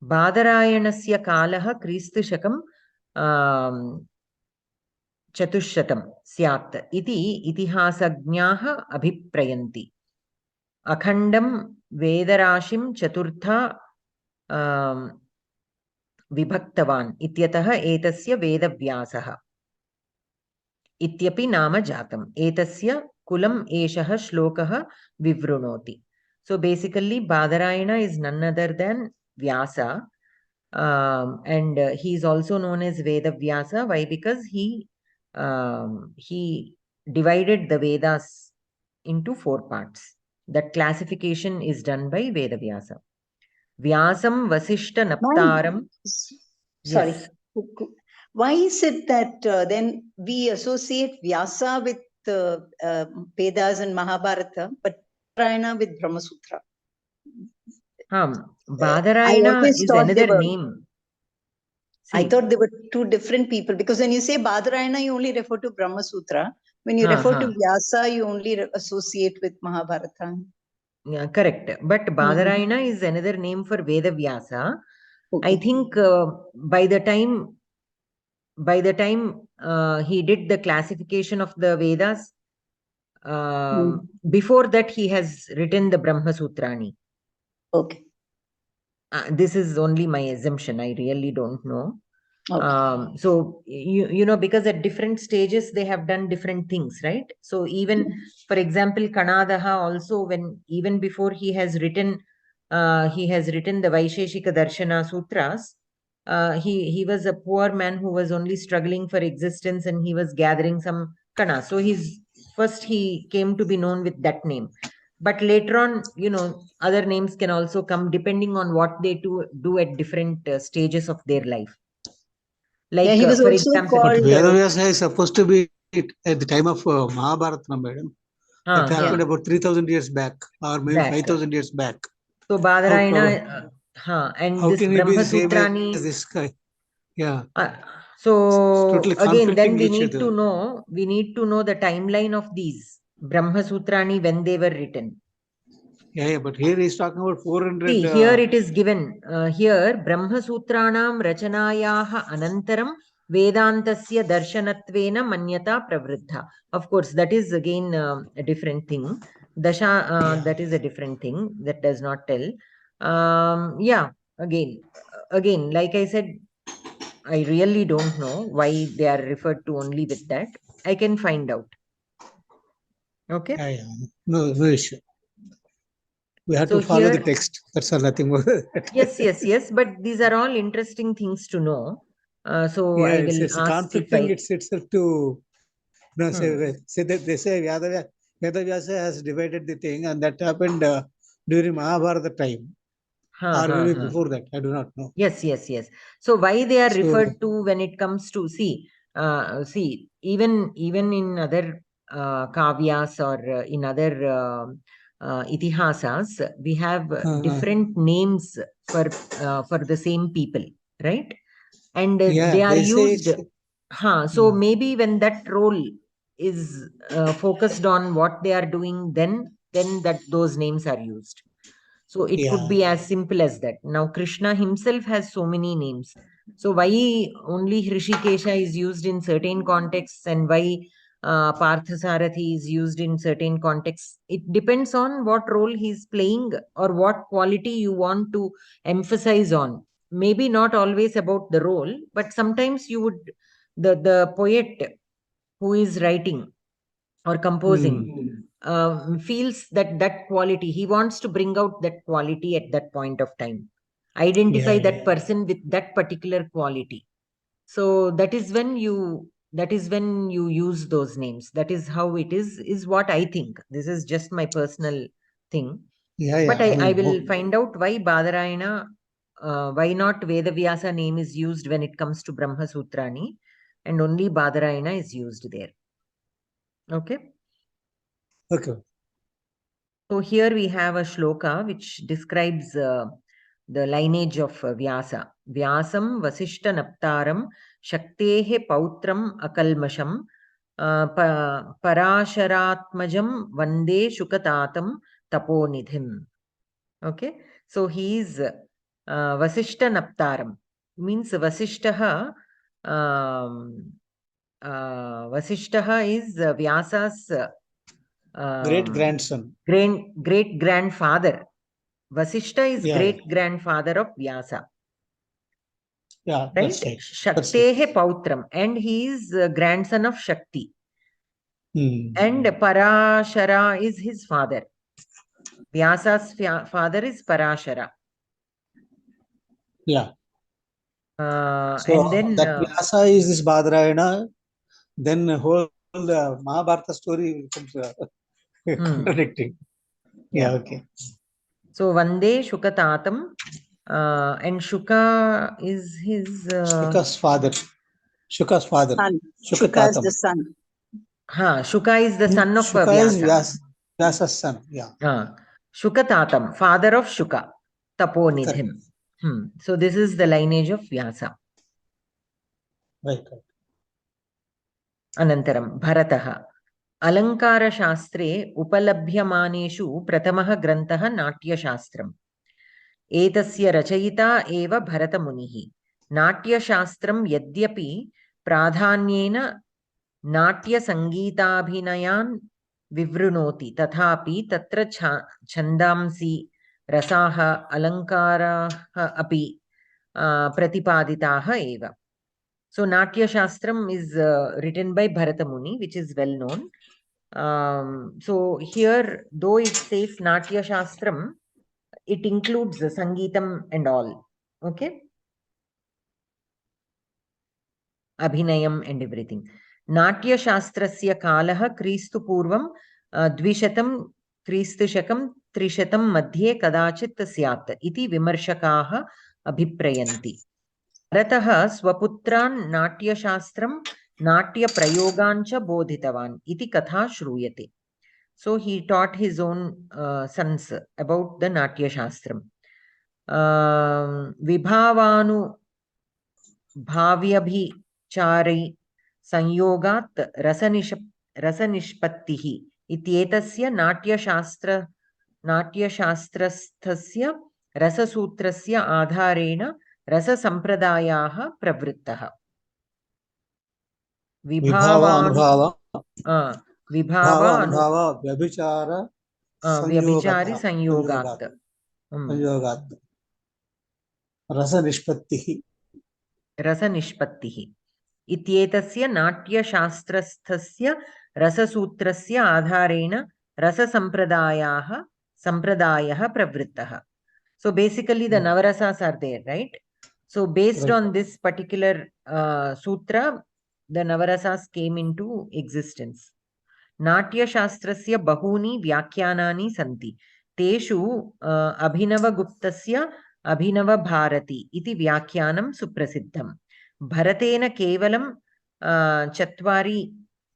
[SPEAKER 1] बादरायणस्य कालः क्रीस्तशकं 400 स्यात् इति इतिहासज्ञाः अभिप्रयन्ति. अखण्डं वेदराशिं चतुर्था विभक्तवान् इत्यतः एतस्य वेदव्यासः इत्यपि नाम जातम्. एतस्य कुलम् एषः श्लोकः विवृणोति. So basically Badarayana is none other than Vyasa, and he is also known as Veda Vyasa. Why? Because he divided the Vedas into 4 parts. That classification is done by Veda Vyasa. Vyasam Vasishta Naptaram.
[SPEAKER 2] Sorry.
[SPEAKER 1] Yes.
[SPEAKER 2] Why is it that then we associate Vyasa with Vedas and Mahabharata, but Badarayana with Brahma Sutra?
[SPEAKER 1] Badarayana is another name. See,
[SPEAKER 2] I thought they were 2 different people, because when you say Badarayana, you only refer to Brahma Sutra. When you refer to Vyasa, you only associate with Mahabharata.
[SPEAKER 1] Yeah, correct. But Badarayana is another name for Veda Vyasa.
[SPEAKER 2] Okay.
[SPEAKER 1] I think by the time he did the classification of the Vedas, before that he has written the Brahma Sutrani.
[SPEAKER 2] Okay.
[SPEAKER 1] This is only my assumption. I really don't know.
[SPEAKER 2] Okay.
[SPEAKER 1] So because at different stages they have done different things, right? So even for example, Kanadaha also, even before he has written the Vaisheshika Darshana Sutras, he was a poor man who was only struggling for existence, and he was gathering some kana. So first he came to be known with that name. But later on, other names can also come depending on what they do at different stages of their life. Like,
[SPEAKER 2] he was
[SPEAKER 1] for
[SPEAKER 2] also
[SPEAKER 1] example,
[SPEAKER 2] called.
[SPEAKER 3] Vedavyasa is supposed to be at the time of Mahabharata, madam. That happened about 3,000 years back, or maybe 5,000 years back.
[SPEAKER 1] So Badarayana, and
[SPEAKER 3] how
[SPEAKER 1] this
[SPEAKER 3] can
[SPEAKER 1] Brahma
[SPEAKER 3] be the same
[SPEAKER 1] Sutrani.
[SPEAKER 3] as this guy? Yeah.
[SPEAKER 1] So
[SPEAKER 3] totally
[SPEAKER 1] again, then we
[SPEAKER 3] conflicting
[SPEAKER 1] need
[SPEAKER 3] each
[SPEAKER 1] to know the timeline of these Brahma Sutrani when they were written.
[SPEAKER 3] Yeah, but here he's talking about 400.
[SPEAKER 1] See, here it is given. Here Brahma Sutranam Rachanayaha Anantaram Vedantasya Darshanattvena Manyata Pravriddha. Of course, that is again a different thing. That is a different thing. That does not tell. Again, like I said, I really don't know why they are referred to only with that. I can find out. Okay.
[SPEAKER 3] Yeah. No issue. We have to follow the text. That's all, nothing more.
[SPEAKER 1] Yes. But these are all interesting things to know. So I will
[SPEAKER 3] it's
[SPEAKER 1] ask
[SPEAKER 3] conflicting itself to No, say that they say Vedavyasa has divided the thing, and that happened during Mahabharata time. Or maybe before that, I do not know.
[SPEAKER 1] Yes. So why they are referred to when it comes to even in other kavyas or in other itihasas, we have different names for the same people, right? And they are used. So maybe when that role is focused on what they are doing, then that those names are used. So it could be as simple as that. Now Krishna himself has so many names. So why only Hrishikesha is used in certain contexts and why Parthasarathi is used in certain contexts? It depends on what role he's playing or what quality you want to emphasize on. Maybe not always about the role, but sometimes you would, the poet who is writing or composing feels that quality, he wants to bring out that quality at that point of time, identify that person with that particular quality. So that is when you use those names. That is how it is what I think. This is just my personal thing. But I will find out why Badarayana, why not Vedavyasa name is used when it comes to Brahma Sutrani, and only Badarayana is used there. Okay. So here we have a shloka which describes the lineage of Vyasa. Vyasam Vasishta Naptaram Shaktehe Pautram Akalmasham Parasharatmajam Vande Shukatatam Taponidhim. Okay. So he is Vasishta Naptaram. Means Vasishtaha Vasishtaha is Vyasa's
[SPEAKER 3] great grandson,
[SPEAKER 1] great grandfather. Vasishta is great grandfather of Vyasa.
[SPEAKER 3] Yeah,
[SPEAKER 1] right? Shaktehe Pautram, and he is grandson of Shakti. And Parashara is his father. Vyasa's father is Parashara.
[SPEAKER 3] Yeah.
[SPEAKER 1] So
[SPEAKER 3] and then that Vyasa is this Badarayana. Then the whole Mahabharata story becomes contradicting. Okay.
[SPEAKER 1] So Vande Shukatatam, and Shuka is his
[SPEAKER 3] Shuka's father. Shuka's father.
[SPEAKER 2] Son. Shuka is the son.
[SPEAKER 1] Shuka is the son of
[SPEAKER 3] Shuka
[SPEAKER 1] Vyasa.
[SPEAKER 3] Is Vyasa's son. Yeah.
[SPEAKER 1] Shukatatam, father of Shuka, Taponidhim. So this is the lineage of Vyasa.
[SPEAKER 3] Right.
[SPEAKER 1] Anantaram, Bharataha. Alankara Shastre Upalabhyamaneshu Pratamaha Grantaha Natya Shastram. Etasya Rachayita Eva Bharata Munihi. Natya Shastram Yadyapi Pradhanyena Natya Sangeetabhinayan Vivrunoti Tathapi Tatra Chandamsi Rasaha Alankaraha Api Pratipaditaha Eva. So Natya Shastram is written by Bharata Muni, which is well known. So here, though it says Natya Shastram, it includes the Sangeetam and all. Okay? Abhinayam and everything. Natya Shastrasya Kalaha Kristu Purvam Dvishatam Kristu Shakam Trishatam Madhye Kadachit Syat iti Vimarshakaha Abhiprayanti. Bharatah Swaputran Natya Shastram Natya Prayogancha Bodhitavan iti Katha Shruyate. So he taught his own sons about the Natya Shastram. Vibhavanu Bhavyabhichari Sanyogat Rasanishpattihi Ityetasya Natya Shastrasthasya Rasasutrasya Adharena Rasa Sampradayaha Pravrittaha.
[SPEAKER 3] Vibhava
[SPEAKER 1] Vibhava
[SPEAKER 3] Vyabhichara
[SPEAKER 1] Vyabhichari Sanyogat.
[SPEAKER 3] Rasa Nishpattihi.
[SPEAKER 1] Rasa Nishpattihi. Ityetasya Natya Shastrasthasya Rasasutrasya Adharena Rasa Sampradayaha Pravrittaha. So basically the Navarasas are there, right? So based on this particular sutra, the Navarasas came into existence. Natya Shastrasya bahuni vyakyanani santi. Teshu Abhinavaguptasya Abhinava Bharati iti vyakyanam suprasiddham. Bharatena kevalam chatvari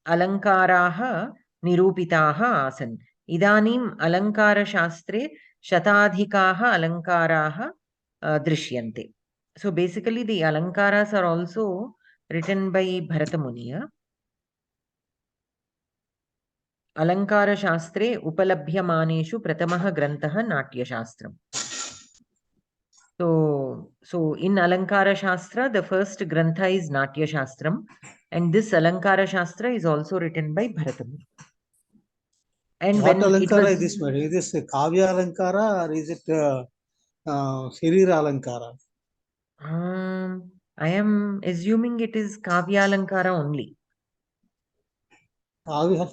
[SPEAKER 1] alankaraha nirupitaha asan. Idanim alankara shastre shatadhikaha alankaraha drishyante. So basically the alankaras are also written by Bharata Muniya. Alankara Shastre Upalabhyamaneshu Pratamaha Grantaha Natya Shastram. So in Alankara Shastra, the first Grantha is Natya Shastram, and this Alankara Shastra is also written by Bharata Muni. And
[SPEAKER 3] what
[SPEAKER 1] when
[SPEAKER 3] Alankara
[SPEAKER 1] it was,
[SPEAKER 3] is this? Is this Kavya Alankara or is it Sririra Alankara?
[SPEAKER 1] I am assuming it is Kavya Alankara only.
[SPEAKER 3] Kavya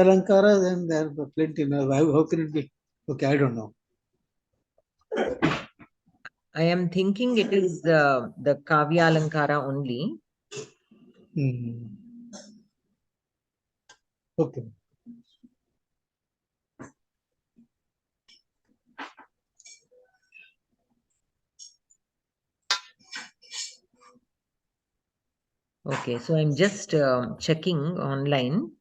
[SPEAKER 3] Alankara, then there are plenty. How can it be? Okay, I don't know.
[SPEAKER 1] I am thinking it is the Kavya Alankara only.
[SPEAKER 3] Okay.
[SPEAKER 1] Okay, so I'm just checking online.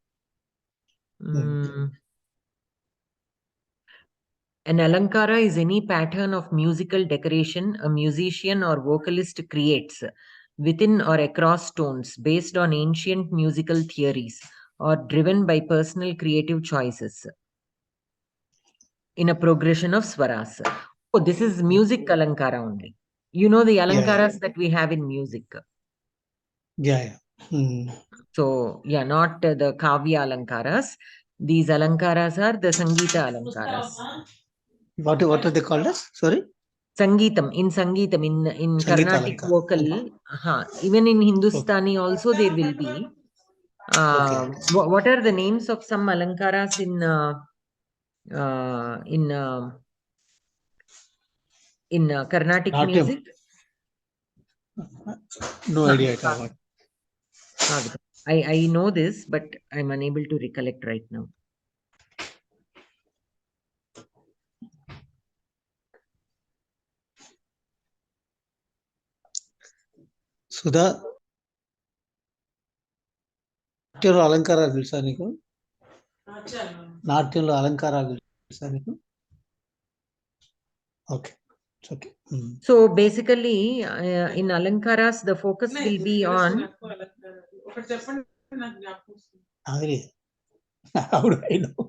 [SPEAKER 1] An alankara is any pattern of musical decoration a musician or vocalist creates within or across tones based on ancient musical theories or driven by personal creative choices in a progression of swaras. Oh, this is music alankara only. You know the alankaras that we have in music.
[SPEAKER 3] Yeah.
[SPEAKER 1] So, yeah, not the Kavya Alankaras. These Alankaras are the Sangita Alankaras.
[SPEAKER 3] What are they called as? Sorry?
[SPEAKER 1] Sangeetam, in
[SPEAKER 3] Sangeeta
[SPEAKER 1] Carnatic
[SPEAKER 3] Alankara.
[SPEAKER 1] vocal, even in Hindustani also there will be. What are the names of some Alankaras in Carnatic music?
[SPEAKER 3] No idea at all.
[SPEAKER 1] I know this, but I'm unable to recollect right now.
[SPEAKER 3] Sudha, Natyalo Alankara తెలుసా నీకు? నాట్యంలో అలంకారాలు తెలుసా నీకు? Okay. It's okay.
[SPEAKER 1] So basically, in Alankaras, the focus will be on.
[SPEAKER 3] How do I know?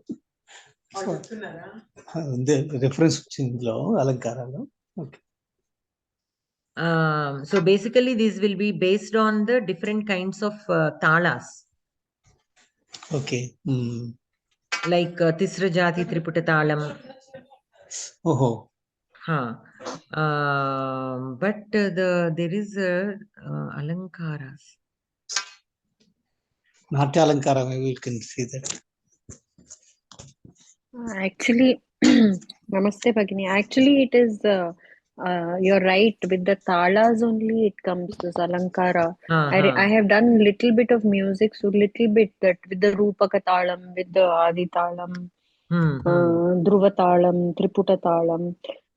[SPEAKER 3] The reference వచ్చిందిలో అలంకారాలు. Okay.
[SPEAKER 1] So basically, these will be based on the different kinds of talas.
[SPEAKER 3] Okay.
[SPEAKER 1] Like Tisra Jati Triputa Talam.
[SPEAKER 3] Oh.
[SPEAKER 1] But there is Alankaras.
[SPEAKER 3] Natya Alankara, maybe you can see that.
[SPEAKER 4] Actually, Namaste Bhagini. Actually, it is, you're right, with the talas only it comes, this Alankara. I have done little bit of music, so little bit that with the Rupaka Talam, with the Adi Talam, Dhruva Talam, Triputa Talam.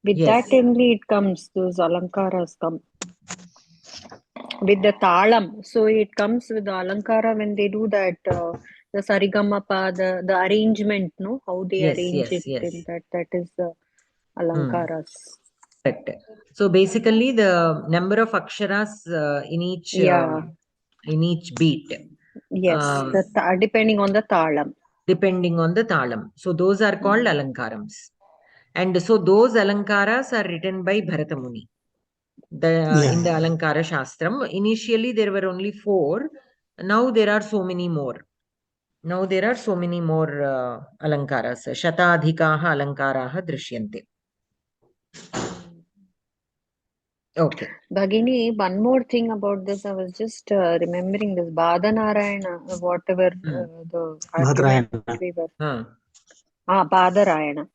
[SPEAKER 4] With that only it comes, those Alankaras come. With the Talam, so it comes with the Alankara when they do that, the Sarigamapa, the arrangement, no? How they arrange it, in that is the Alankaras.
[SPEAKER 1] Correct. So basically the number of aksharas in each beat.
[SPEAKER 4] Yes, depending on the Talam.
[SPEAKER 1] Depending on the Talam. So those are called Alankarams. And so those Alankaras are written by Bharata Muni. In the Alankara Shastram. Initially there were only 4. Now there are so many more. Alankaras. Shatadhikaha Alankaraha Drishyante. Okay.
[SPEAKER 4] Bhagini, one more thing about this, I was just remembering this Badanarayana, whatever the argument we were. Badarayana.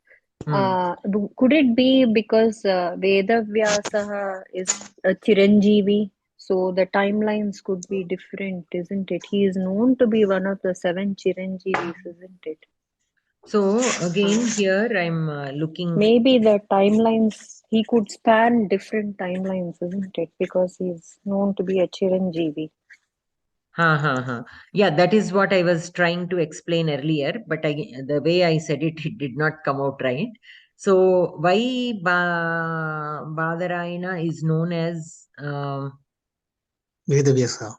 [SPEAKER 4] Could it be because Vedavyasa is a Chiranjeevi? So the timelines could be different, isn't it? He is known to be one of the 7 Chiranjeevis, isn't it?
[SPEAKER 1] So again, here I'm looking.
[SPEAKER 4] Maybe the timelines, he could span different timelines, isn't it? Because he's known to be a Chiranjeevi.
[SPEAKER 1] Yeah, that is what I was trying to explain earlier, but the way I said it, it did not come out right. So why Badarayana is known as
[SPEAKER 3] Vedavyasa.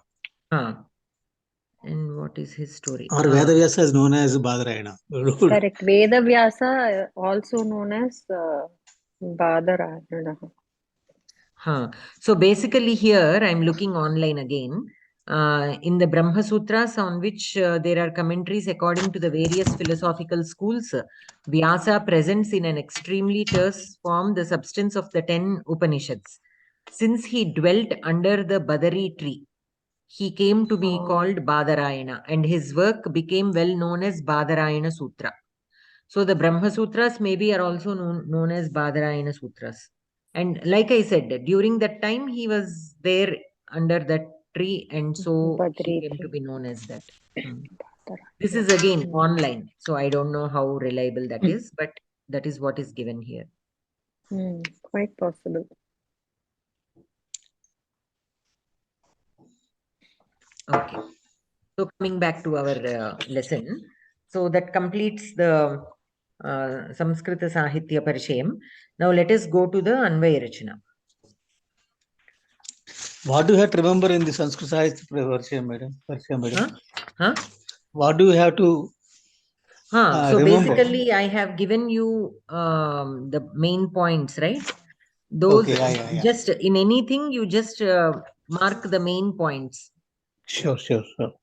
[SPEAKER 1] And what is his story?
[SPEAKER 3] Or Vedavyasa is known as Badarayana.
[SPEAKER 4] Correct. Vedavyasa, also known as Badarayana.
[SPEAKER 1] So basically here I'm looking online again. In the Brahma Sutras, on which there are commentaries according to the various philosophical schools, Vyasa presents in an extremely terse form the substance of the 10 Upanishads. Since he dwelt under the Badari tree, he came to be called Badarayana, and his work became well known as Badarayana Sutra. So the Brahma Sutras maybe are also known as Badarayana Sutras. And like I said, during that time he was there under that tree, and so he came to be known as that. This is again online, so I don't know how reliable that is, but that is what is given here.
[SPEAKER 4] Quite possible.
[SPEAKER 1] Okay. So coming back to our lesson, so that completes the Samskrita Sahitya Parishayam. Now let us go to the Anvaya Rachana.
[SPEAKER 3] What do you have to remember in the Sanskrit Sahitya Parishayam, madam? What do you have to
[SPEAKER 1] so
[SPEAKER 3] remember?
[SPEAKER 1] basically, I have given you the main points, right? Those just in anything, you just mark the main points.
[SPEAKER 3] Sure.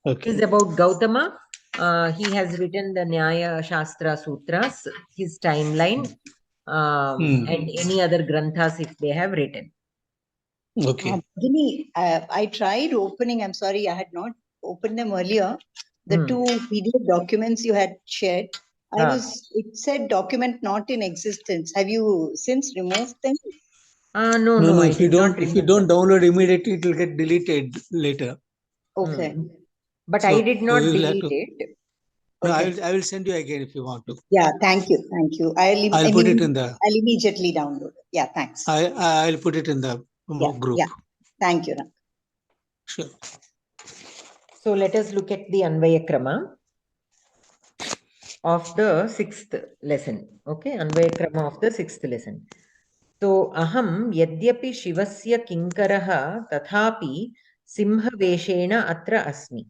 [SPEAKER 3] Okay.
[SPEAKER 1] This is about Gautama. He has written the Nyaya Shastra Sutras, his timeline, and any other granthas if they have written.
[SPEAKER 3] Okay.
[SPEAKER 2] I tried opening, I'm sorry, I had not opened them earlier. The two PDF documents you had shared, it said document not in existence. Have you since removed them?
[SPEAKER 1] No.
[SPEAKER 3] If you don't download immediately, it will get deleted later.
[SPEAKER 2] Okay.
[SPEAKER 1] But I did not delete it.
[SPEAKER 3] No, I will send you again if you want to.
[SPEAKER 2] Yeah, thank you.
[SPEAKER 3] I'll put it in the.
[SPEAKER 2] I'll immediately download it. Yeah, thanks.
[SPEAKER 3] I'll put it in the group.
[SPEAKER 2] Yeah, thank you.
[SPEAKER 3] Sure.
[SPEAKER 1] So let us look at the Anvaya Krama of the 6th lesson. Okay, Anvaya Krama of the 6th lesson. So aham yadyapi shivasya kinkaraha tathapi simhaveshena atra asmi.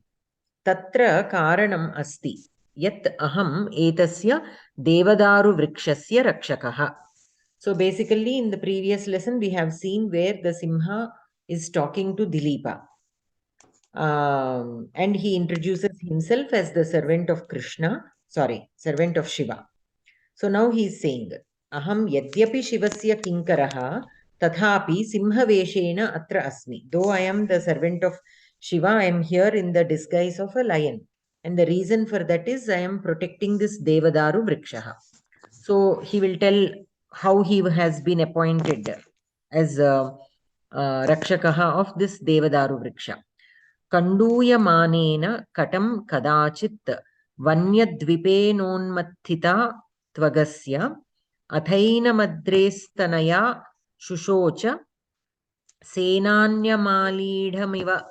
[SPEAKER 1] Tatra karanam asti. Yat aham etasya devadaru vrikshasya rakshakaha. So basically in the previous lesson we have seen where the Simha is talking to Dilipa. And he introduces himself as the servant of servant of Shiva. So now he is saying, Aham yadyapi Shivasya kinkaraha tathapi simhaveshena atra asmi. Though I am the servant of Shiva, I am here in the disguise of a lion. And the reason for that is I am protecting this Devadaru Vrikshaha. So he will tell how he has been appointed as Rakshakaha of this Devadaru Vriksha. Kanduyamaneena katam kadachit vanyadvipenonmathita tvagasya athaina madrestanaya shushocha senanyamaleedhamiva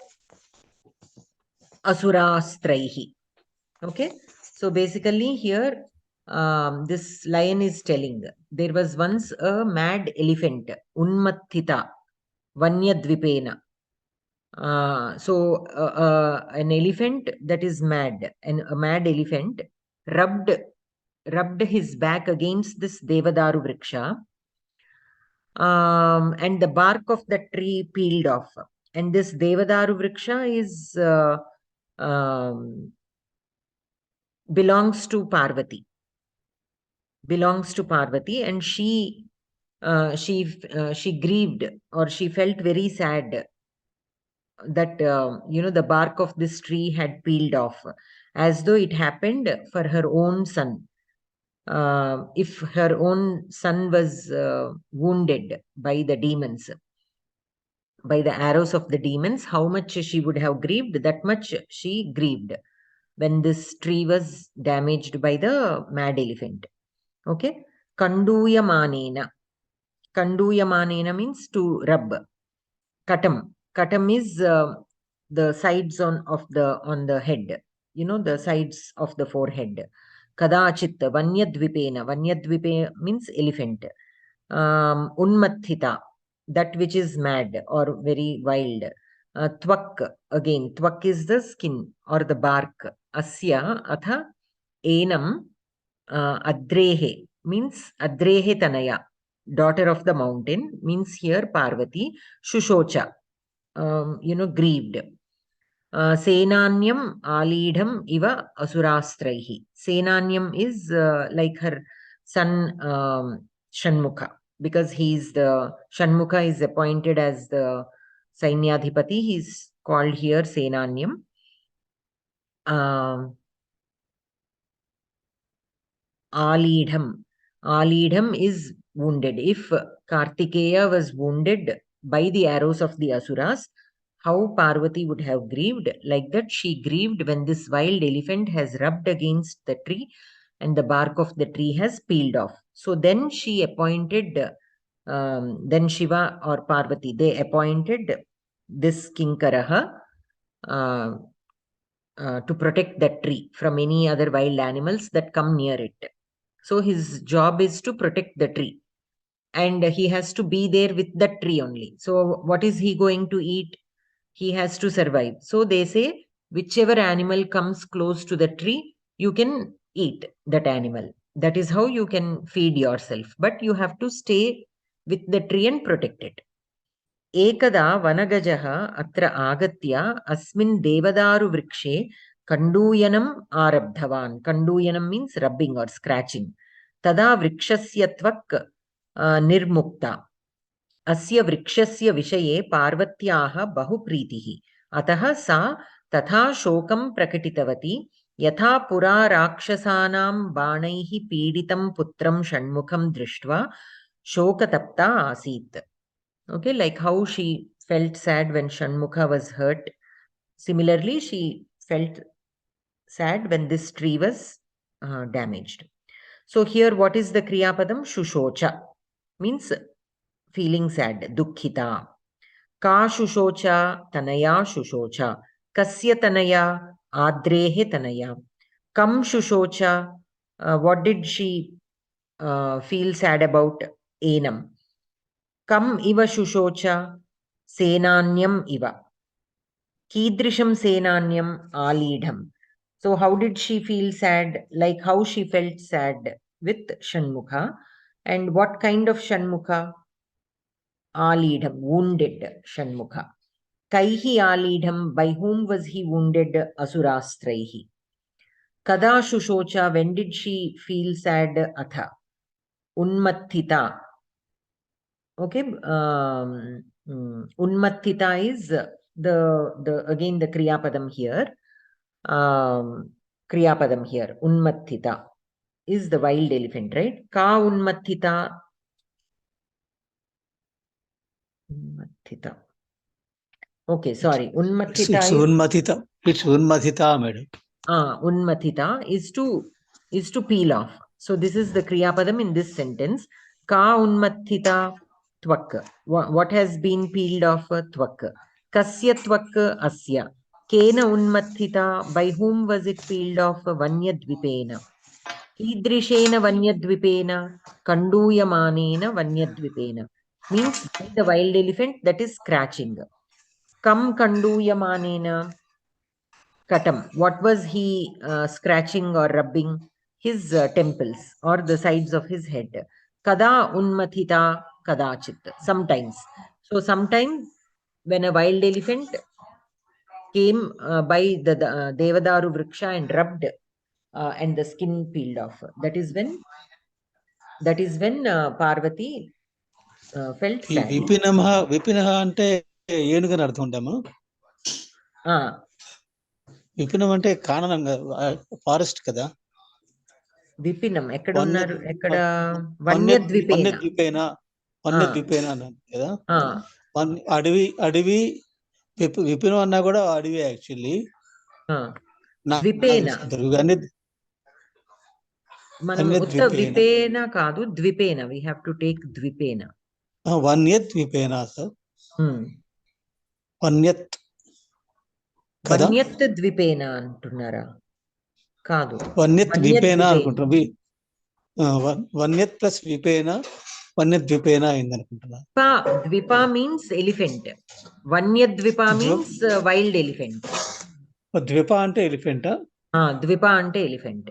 [SPEAKER 1] asurastraihi. Okay, so basically here this lion is telling there was once a mad elephant, unmathita, vanyadvipena. So an elephant that is mad, and a mad elephant rubbed his back against this Devadaru Vriksha, and the bark of the tree peeled off. And this Devadaru Vriksha is belongs to Parvati. And she grieved, or she felt very sad that the bark of this tree had peeled off, as though it happened for her own son. If her own son was wounded by the demons. by the arrows of the demons, how much she would have grieved, that much she grieved when this tree was damaged by the mad elephant. Okay. Kanduyamanena. Kanduyamanena means to rub. Katam. Katam is the sides on the head. You know, the sides of the forehead. Kadachit. Vanyadvipena. Vanyadvipe means elephant. Unmathita. That which is mad or very wild. Twak. Again, twak is the skin or the bark. Asya. Atha. Enam. Adrehe means Adrehe Tanaya, daughter of the mountain, means here Parvati. Shushocha, grieved. Senanyam Alidham Iva Asurastraihi. Senanyam is like her son Shanmukha, because he's the Shanmukha is appointed as the Sainyadhipati. He's called here Senanyam. Alidham. Alidham is wounded. If Kartikeya was wounded by the arrows of the Asuras, how Parvati would have grieved? Like that, she grieved when this wild elephant has rubbed against the tree and the bark of the tree has peeled off. So then she appointed, then Shiva or Parvati, they appointed this Kinkaraha to protect that tree from any other wild animals that come near it. So his job is to protect the tree, and he has to be there with that tree only. So what is he going to eat? He has to survive. So they say whichever animal comes close to the tree, you can eat that animal. That is how you can feed yourself. But you have to stay with the tree and protect it. Ekada vanagajah atra agatya asmin devadaru vrikshe kanduyanam arabdhavan. Kanduyanam means rubbing or scratching. Tada vrikshasya tvak nirmukta. Asya vrikshasya vishaye parvatyaha bahu pritihi. Ataha sa tatha shokam prakatitavati yatha pura rakshasanam banaihi peditam putram shanmukham drishtva shokatapta asit. Okay, like how she felt sad when Shanmukha was hurt. Similarly, she felt sad when this tree was damaged. So here, what is the Kriya Padam? Shushocha means feeling sad. Dukkhita. Ka shushocha tanaya shushocha. Kasya tanaya adrehe tanaya. Kam shushocha. What did she feel sad about? Enam. Kam iva shushocha senanyam iva. Kidrisham senanyam alidham. So how did she feel sad? Like how she felt sad with Shanmukha. And what kind of Shanmukha? Alidham, wounded Shanmukha. Kaihi alidham, by whom was he wounded? Asurastraihi. Kada shushocha, when did she feel sad? Atha. Unmathita. Okay, Unmathita is the again the Kriya Padam here. Kriya Padam here. Unmathita is the wild elephant, right? Ka Unmathita. Unmathita. Okay, sorry. Unmathita
[SPEAKER 3] it's Unmathita. It's Unmathita, madam.
[SPEAKER 1] Unmathita is to peel off. So this is the Kriya Padam in this sentence. Ka Unmathita Tvak. What has been peeled off? Tvak. Kasya Tvak Asya. Kena Unmathita. By whom was it peeled off? Vanyadvipena. Kidrishena Vanyadvipena. Kanduyamanena Vanyadvipena. Means by the wild elephant that is scratching. Kam Kanduyamanena. Katam. What was he scratching or rubbing? His temples or the sides of his head. Kada unmathita kadachit. Sometimes. So sometimes when a wild elephant came by the Devadaru Vriksha and rubbed and the skin peeled off. That is when Parvati felt sad.
[SPEAKER 3] విపినః అంటే ఏనుగని అర్థం ఉంటామా? విపినం అంటే కాననం forest కదా.
[SPEAKER 1] విపినం ఎక్కడ ఉన్నారు? ఎక్కడ? వన్యద్వీపేన
[SPEAKER 3] వన్యద్వీపేన అన్నారు కదా. అడవి విపినం అన్నా కూడా అడవి యాక్చువల్లీ.
[SPEAKER 1] ద్విపేన మనం ఉత్త విపేన కాదు, ద్విపేన. వి హావ్ టు టేక్ ద్విపేన.
[SPEAKER 3] వన్యత్ ద్విపేన సార్. వన్యత్
[SPEAKER 1] వన్యత్ ద్విపేన అంటున్నారా? కాదు,
[SPEAKER 3] వన్యత్ విపేన అనుకుంటున్నా. వన్యత్ ప్లస్ విపేన వన్యత్ ద్విపేన అయింది అనుకుంటున్నా.
[SPEAKER 1] ద్విప మీన్స్ ఎలిఫెంట్, వన్యద్విప మీన్స్ వైల్డ్ ఎలిఫెంట్.
[SPEAKER 3] ద్విప అంటే ఎలిఫెంటా?
[SPEAKER 1] ద్విప అంటే ఎలిఫెంట్.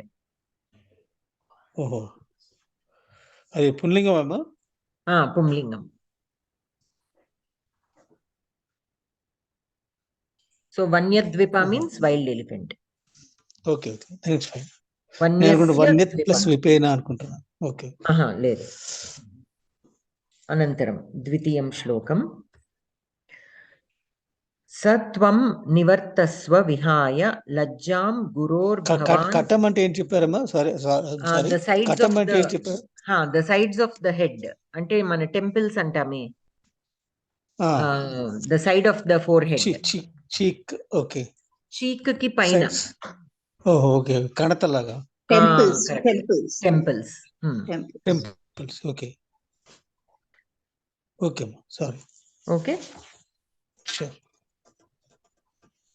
[SPEAKER 3] ఓహో, అది పుంలింగం అమ్మా?
[SPEAKER 1] పుంలింగం. సో వన్యద్విప means wild elephant.
[SPEAKER 3] Okay okay, that's fine. వన్యత్ ప్లస్ విపేన అనుకుంటున్నా. ఓకే,
[SPEAKER 1] లేదు. అనంతరం ద్వితీయం శ్లోకం. సత్వం నివర్తస్వ విహాయ లజ్జాం గురోర్భవాన్.
[SPEAKER 3] కటం అంటే ఏం చెప్పారమ్మా? సారీ,
[SPEAKER 1] ద సైడ్స్
[SPEAKER 3] కటం
[SPEAKER 1] ఆఫ్
[SPEAKER 3] అంటే ఏం చెప్పారు?
[SPEAKER 1] The sides of the head అంటే మన టెంపుల్స్ అంటామే. The side of the forehead.
[SPEAKER 3] Cheek. Okay,
[SPEAKER 1] cheek కి పైన.
[SPEAKER 3] ఓహో, ఓకే, కణతలాగా.
[SPEAKER 2] టెంపుల్స్.
[SPEAKER 3] ఓకే ఓకే అమ్మా, sorry.
[SPEAKER 1] Okay.
[SPEAKER 3] Sure.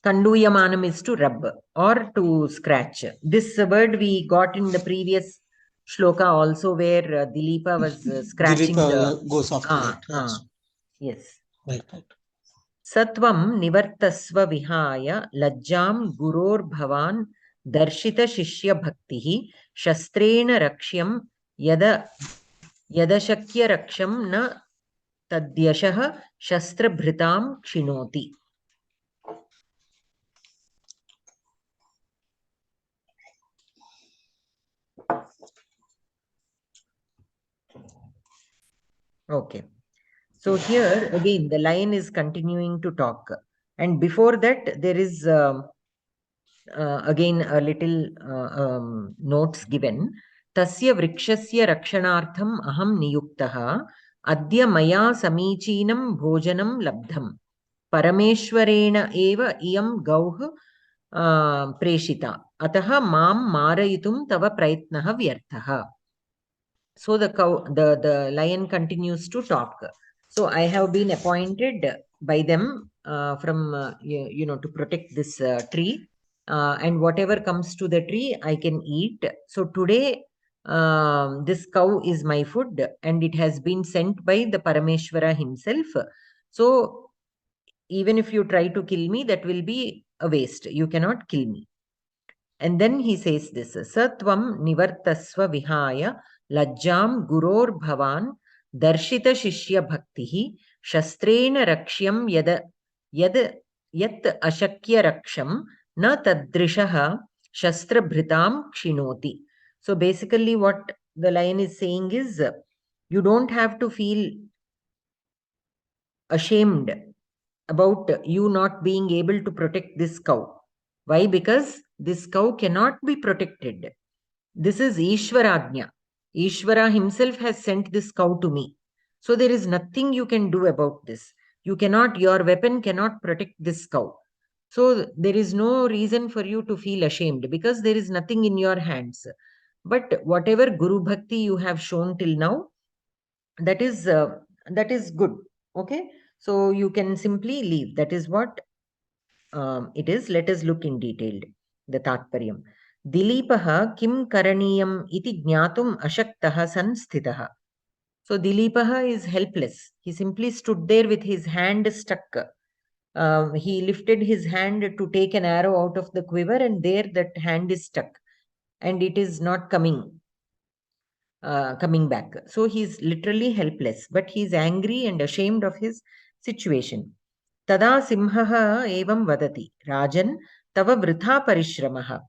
[SPEAKER 1] Kanduyamanam is to rub or to scratch. This word we got in the previous shloka also, where Dilipa was scratching
[SPEAKER 3] goes after that.
[SPEAKER 1] Yes.
[SPEAKER 3] Right.
[SPEAKER 1] Satvam nivartasva vihaya lajjam guror bhavan darshita shishya bhaktihi shastrena rakshyam yadashakya raksham na tadyashah shastrabhritam kshinoti. Okay, so here again the lion is continuing to talk, and before that there is again a little notes given. Tasya vrikshasya rakshanartham aham niyuktaha adya maya samichinam bhojanam labdham parameshwarena eva iyam gauh preshita ataha mam marayitum tava prayatnaha vyarthaha. So the lion continues to talk. So I have been appointed by them from to protect this tree, and whatever comes to the tree I can eat. So today this cow is my food, and it has been sent by the Parameshwara himself. So even if you try to kill me, that will be a waste. You cannot kill me. And then he says this: Satvam nivartasva vihaya lajjam guror bhavan darshita shishya bhaktihi shastrena rakshyam yat ashakya raksham na tadrishaha shastrabhritam kshinoti. So basically what the lion is saying is, you don't have to feel ashamed about you not being able to protect this cow. Why? Because this cow cannot be protected. This is Ishwarajna. Ishvara himself has sent this cow to me. So there is nothing you can do about this. You cannot, your weapon cannot protect this cow. So there is no reason for you to feel ashamed, because there is nothing in your hands. But whatever Guru Bhakti you have shown till now, that is good. Okay. So you can simply leave. That is what it is. Let us look in detail the Tatparyam. Dilipaha kim karaniyam iti jnatum ashaktaha sanstitaha. So Dilipaha is helpless. He simply stood there with his hand stuck. He lifted his hand to take an arrow out of the quiver, and there that hand is stuck, and it is not coming back. So he is literally helpless, but he is angry and ashamed of his situation. Tada simhaha evam vadati rajan tava vritha parishramah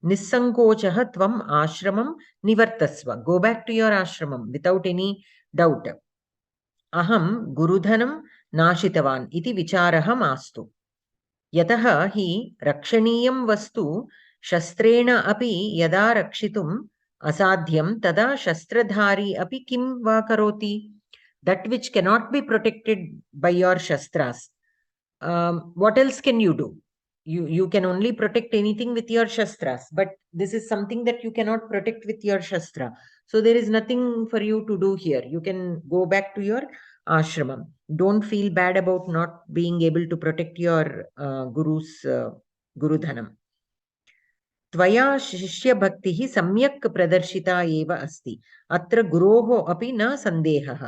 [SPEAKER 1] nissankochaha tvam ashramam nivartasva. Go back to your ashramam without any doubt. Aham gurudhanam nashitavan iti vicharaha mastu. Yataha hi rakshaniyam vastu shastrena api yada rakshitum asadhyam tada shastradhari api kim va karoti. that which cannot be protected by your shastras, what else can you do? You can only protect anything with your shastras, but this is something that you cannot protect with your shastra. So there is nothing for you to do here. You can go back to your ashramam. Don't feel bad about not being able to protect your guru's guru dhanam. त्वया शिष्यभक्तिः सम्यक् प्रदर्शिता एव अस्ति अत्र गुरोः अपि न सन्देहः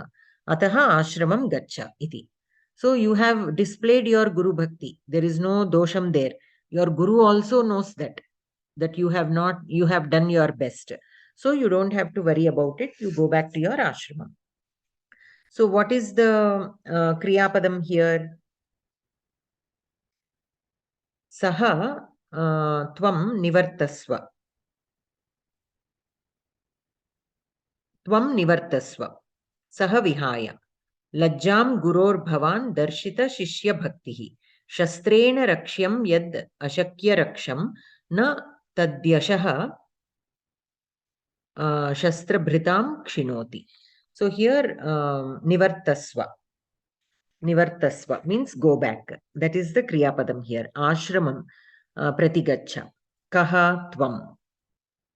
[SPEAKER 1] अतः आश्रमं गच्छ इति. So you have displayed your guru bhakti. There is no dosham there. Your guru also knows that you have done your best. So you don't have to worry about it. You go back to your ashramam. So what is the kriya padam here? Saha tvam nivartasva. त्वं निवर्तस्व सह विहाय लज्जां गुरोर्भवान् दर्शित शिष्य भक्तिः शस्त्रेण रक्ष्यं यद् अशक्य रक्षं न तद्यशः शस्त्रभृतां क्षिणोति. So here nivartasva means go back. That is the kriya padam here. Ashramam pratigaccha. Kaha tvam.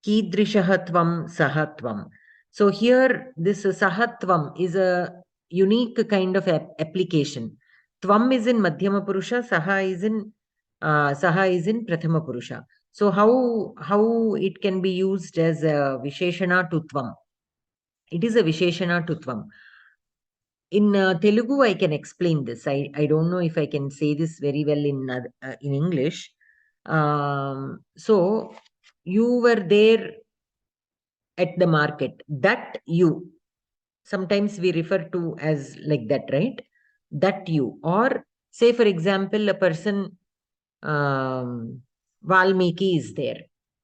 [SPEAKER 1] Kidrishaha tvam saha tvam. So here this sahatvam is a unique kind of application. Tvam is in Madhyama Purusha, saha is in Prathama Purusha. So how it can be used as a Visheshana to tvam? It is a Visheshana to tvam. In Telugu, I can explain this. I don't know if I can say this very well in English. So you were there at the market. That you. Sometimes we refer to as like that, right? That you. Or say, for example, a person, Valmiki is there.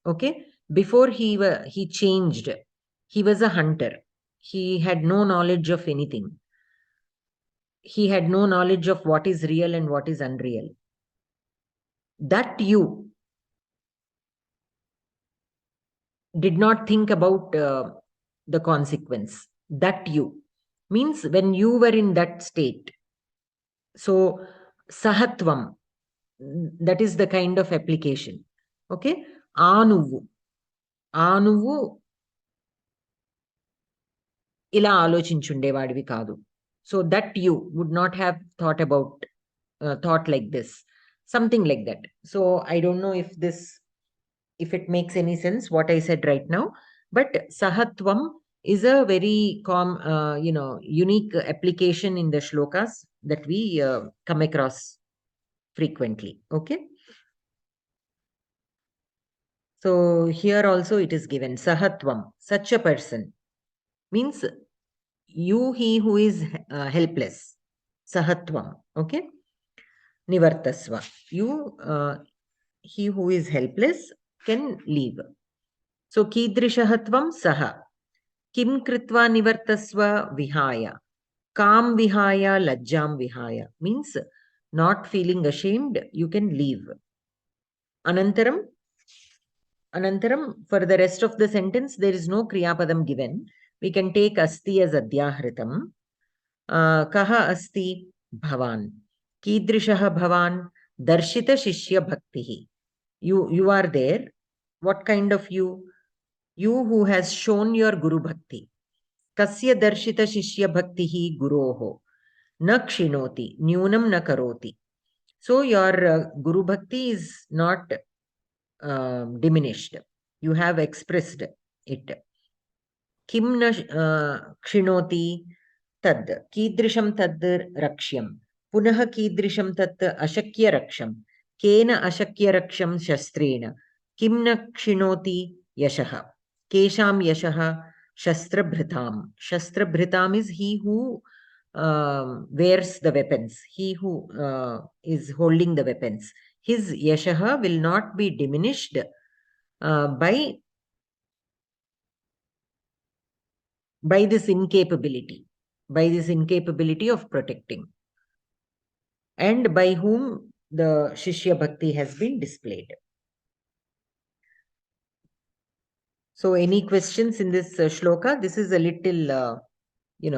[SPEAKER 1] Okay? Before he changed, he was a hunter. He had no knowledge of anything. He had no knowledge of what is real and what is unreal. That you did not think about the consequence. That you means when you were in that state. So sahatvam, that is the kind of application. Okay? Anuvu ila ఆలోచించుండేవాడివి కాదు. So that you would not have thought like this. Something like that. So I don't know if if it makes any sense what I said right now, but sahatvam is a very unique application in the shlokas that we come across frequently. Okay. So here also it is given sahatvam, such a person means he who is helpless. Sahatvam. Okay. Nivartasva. He who is helpless can leave. So kidrishahatvam saha. Kim kritva nivartasva vihaya. Kam vihaya lajjam vihaya means not feeling ashamed, you can leave. Anantaram, for the rest of the sentence, there is no kriya padam given. We can take asti as adhyahritam. Kaha asti bhavan. Kidrishaha bhavan darshita shishya bhaktihi. You are there. What kind of you? You who has shown your guru bhakti. Kasya darshita shishya bhaktihi guroho. Na kshinoti. Nyunam na karoti. So your guru bhakti is not diminished. You have expressed it. Kim na kshinoti tad. Kidrisham tad rakshyam. Punaha kidrisham tat ashakya raksham. Kena ashakya raksham shastrena. Kim na kshinoti yashaha. Kesham yashaha shastrabhritam. Shastrabhritam is he who wears the weapons. He who is holding the weapons. His yashaha will not be diminished by this incapability. By this incapability of protecting. And by whom the Shishya Bhakti has been displayed. So any questions in this shloka? This is a little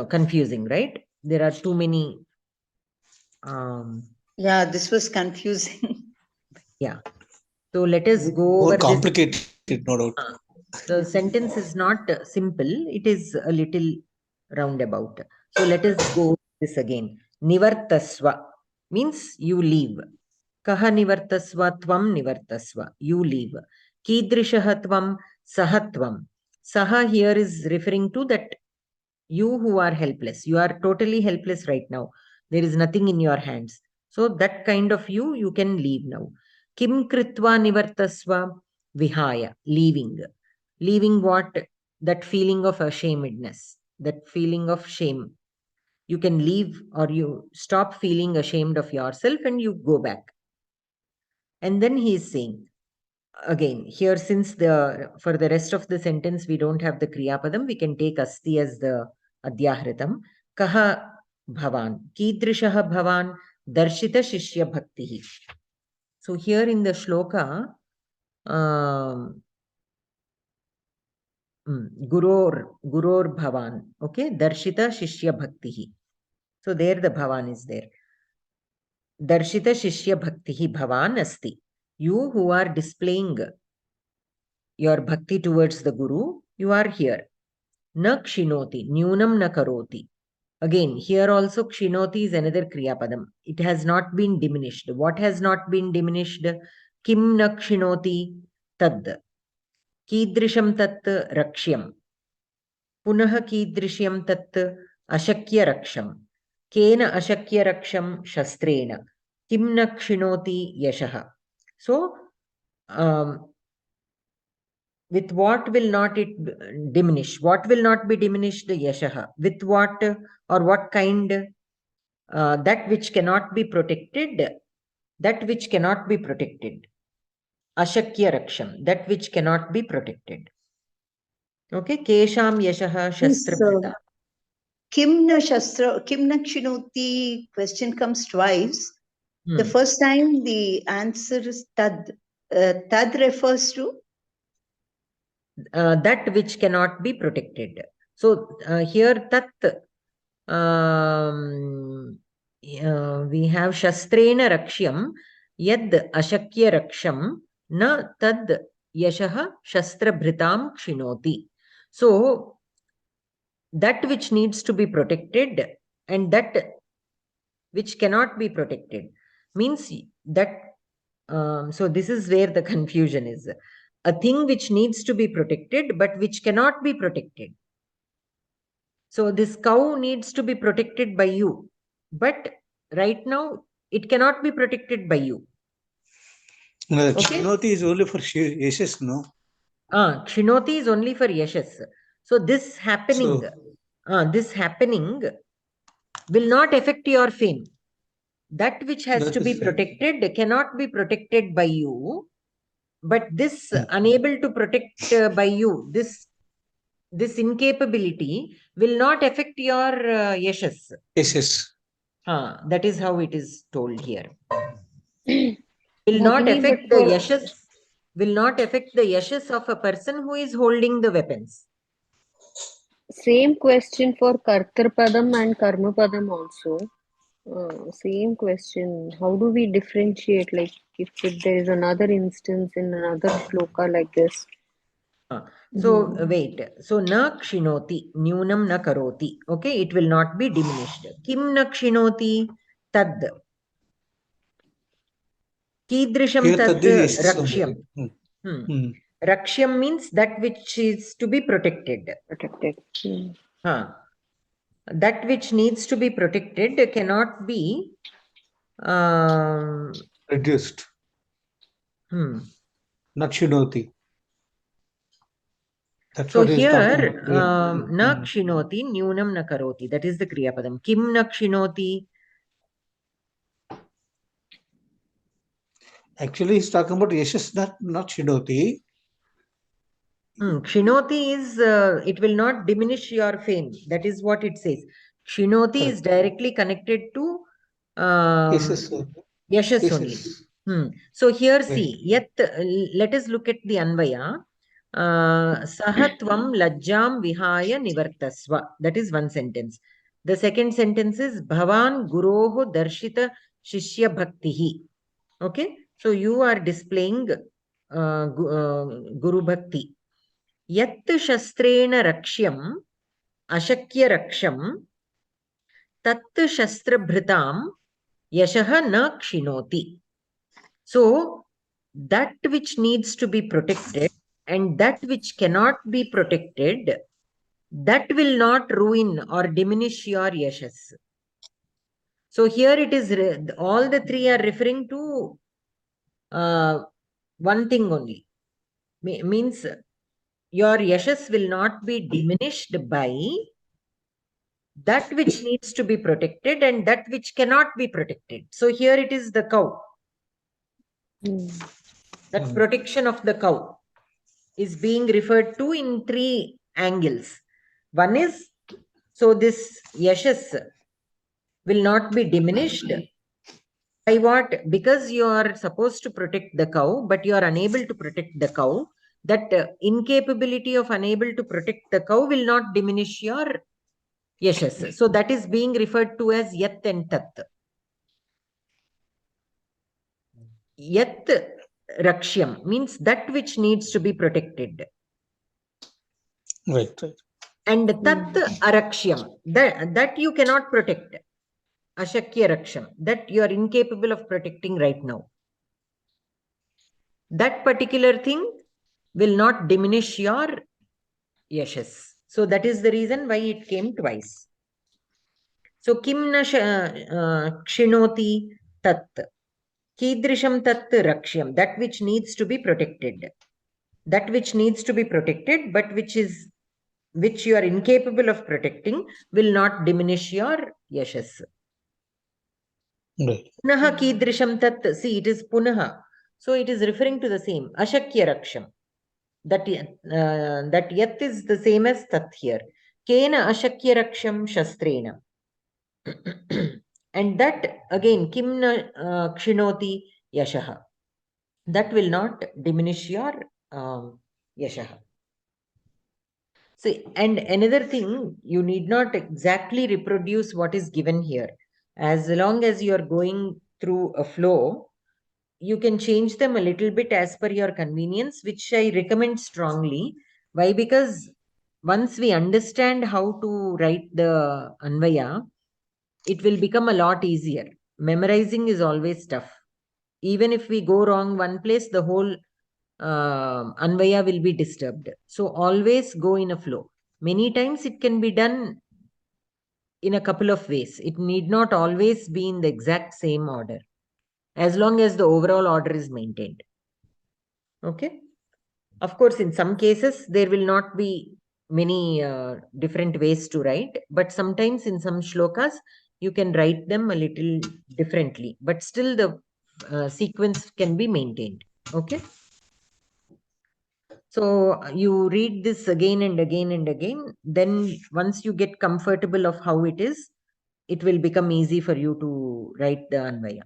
[SPEAKER 1] confusing, right? There are too many.
[SPEAKER 2] Yeah, this was confusing.
[SPEAKER 1] Yeah. So let us go
[SPEAKER 3] more
[SPEAKER 1] over
[SPEAKER 3] complicated, no doubt.
[SPEAKER 1] The sentence is not simple. It is a little roundabout. So let us go this again. Nivartasva means you leave. Kaha nivartasva tvam nivartasva. You leave. Kidrishaha tvam sahatvam. Saha here is referring to that you who are helpless. You are totally helpless right now. There is nothing in your hands. So that kind of you can leave now. Kim kritva nivartasva vihaya. Leaving. Leaving what? That feeling of ashamedness. That feeling of shame. You can leave or you stop feeling ashamed of yourself and you go back. And then he is saying, again, here since for the rest of the sentence we don't have the Kriyapadam, we can take Asti as the Adhyahritam. Kaha bhavan, kidrishaha bhavan, darshita shishya bhaktihi. So here in the shloka, Guror bhavan, okay, darshita shishya bhaktihi. So there the bhavan is there. Darshita shishya bhaktihi bhavan asti. You who are displaying your bhakti towards the Guru, you are here. Na kshinoti, nyunam na karoti. Again, here also kshinoti is another kriyapadam. It has not been diminished. What has not been diminished? Kim na kshinoti tad. Kidrisham tat rakshyam. Punah kidrishyam tat ashakya raksham. Kena ashakya raksham shastrena. Kim na kshinoti yashaha. So, with what will not it diminish? What will not be diminished? Yashaha. With what or what kind? That which cannot be protected. That which cannot be protected. Ashakya raksham. That which cannot be protected. Okay. Kesham yashaha shastraprita.
[SPEAKER 2] Kim na kshinoti question comes twice. The first time the answer is tad. Tad refers to?
[SPEAKER 1] That which cannot be protected. So here tat we have shastrena rakshyam yad ashakya raksham na tad yashaha shastrabhritam kshinoti. So that which needs to be protected and that which cannot be protected means that so this is where the confusion is. A thing which needs to be protected but which cannot be protected. So this cow needs to be protected by you, but right now it cannot be protected by you.
[SPEAKER 3] No, okay? Kshinoti is only for yashas, no?
[SPEAKER 1] Kshinoti is only for yashas. So this happening, will not affect your fame. That which has to be protected cannot be protected by you, but this unable to protect by you, this incapability will not affect your yashas.
[SPEAKER 3] Yashas.
[SPEAKER 1] That is how it is told here. Will not affect the yashas. Will not affect the yashas of a person who is holding the weapons.
[SPEAKER 4] Same question for Kartarpadam and Karmapadam also. Same question. How do we differentiate? Like if there is another instance in another shloka like this.
[SPEAKER 1] So wait. So na kshinoti, nyunam na karoti. Okay, it will not be diminished. Kim na kshinoti tad. Kidrisham tad rakshyam. Rakshyam means that which is to be protected.
[SPEAKER 4] Protected.
[SPEAKER 1] That which needs to be protected cannot be
[SPEAKER 3] reduced. Nakshinoti.
[SPEAKER 1] So here, na kshinoti, nyunam na karoti. That is the kriyapadam. Kim na kshinoti?
[SPEAKER 3] Actually, he's talking about yashas, not shinoti.
[SPEAKER 1] Kshinoti is, it will not diminish your fame. That is what it says. Kshinoti is directly connected to yashas only. So here see, yet, let us look at the Anvaya. Sahatvam lajjam vihaya nivartasva. That is one sentence. The second sentence is Bhavan Guroho Darshita Shishya Bhaktihi. Okay, so you are displaying Guru Bhakti. Yat Shastrena Rakshyam Ashakya Raksham Tat Shastra Bhritam Yashaha na Kshinoti. So, that which needs to be protected and that which cannot be protected, that will not ruin or diminish your yashas. So here it is, all the three are referring to one thing only. Means your yashas will not be diminished by that which needs to be protected and that which cannot be protected. So here it is the cow. That protection of the cow is being referred to in three angles. One is, so this yashas will not be diminished by what? Because you are supposed to protect the cow, but you are unable to protect the cow. That incapability of unable to protect the cow will not diminish your yashas. So that is being referred to as yat and tat. Yat rakshyam means that which needs to be protected.
[SPEAKER 3] Right.
[SPEAKER 1] And tat arakshyam, that you cannot protect. Ashakya raksham, that you are incapable of protecting right now. That particular thing will not diminish your yashas. So that is the reason why it came twice. So kim na kshinoti tat. Kidrisham tat rakshyam, that which needs to be protected. That which needs to be protected, but which you are incapable of protecting, will not diminish your yashas.
[SPEAKER 3] Right.
[SPEAKER 1] Punaha kidrisham tat. See, it is punaha. So it is referring to the same. Ashakya raksham. That yat is the same as tat here. Kena ashakya raksham shastrena. And that again, kimna kshinoti yashaha. That will not diminish your yashaha. See, and another thing, you need not exactly reproduce what is given here. As long as you are going through a flow, you can change them a little bit as per your convenience, which I recommend strongly. Why? Because once we understand how to write the Anvaya, it will become a lot easier. Memorizing is always tough. Even if we go wrong one place, the whole Anvaya will be disturbed. So always go in a flow. Many times it can be done in a couple of ways. It need not always be in the exact same order, as long as the overall order is maintained. Okay. Of course, in some cases, there will not be many different ways to write, but sometimes in some shlokas, you can write them a little differently, but still the sequence can be maintained. Okay. So you read this again and again and again. Then once you get comfortable of how it is, it will become easy for you to write the Anvaya.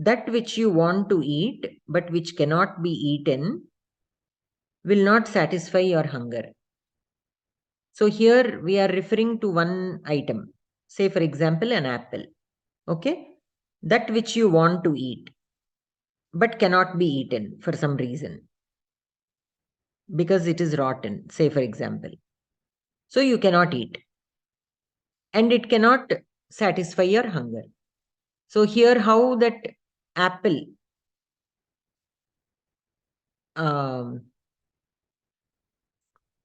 [SPEAKER 1] That which you want to eat, but which cannot be eaten, will not satisfy your hunger. So here we are referring to one item. Say, for example, an apple. Okay? That which you want to eat, but cannot be eaten for some reason. Because it is rotten, say, for example. So you cannot eat. And it cannot satisfy your hunger. So here how that apple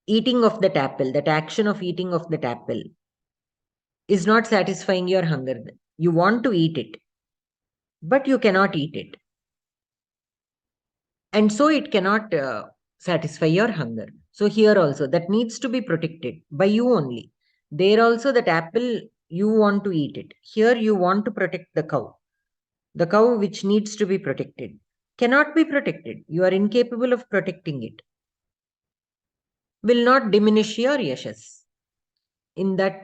[SPEAKER 1] eating of that apple, that action of eating of that apple is not satisfying your hunger. You want to eat it, but you cannot eat it. And so it cannot satisfy your hunger. So here also that needs to be protected by you only. There also that apple, you want to eat it. Here you want to protect the cow. The cow which needs to be protected cannot be protected. You are incapable of protecting it. Will not diminish your yashas. In that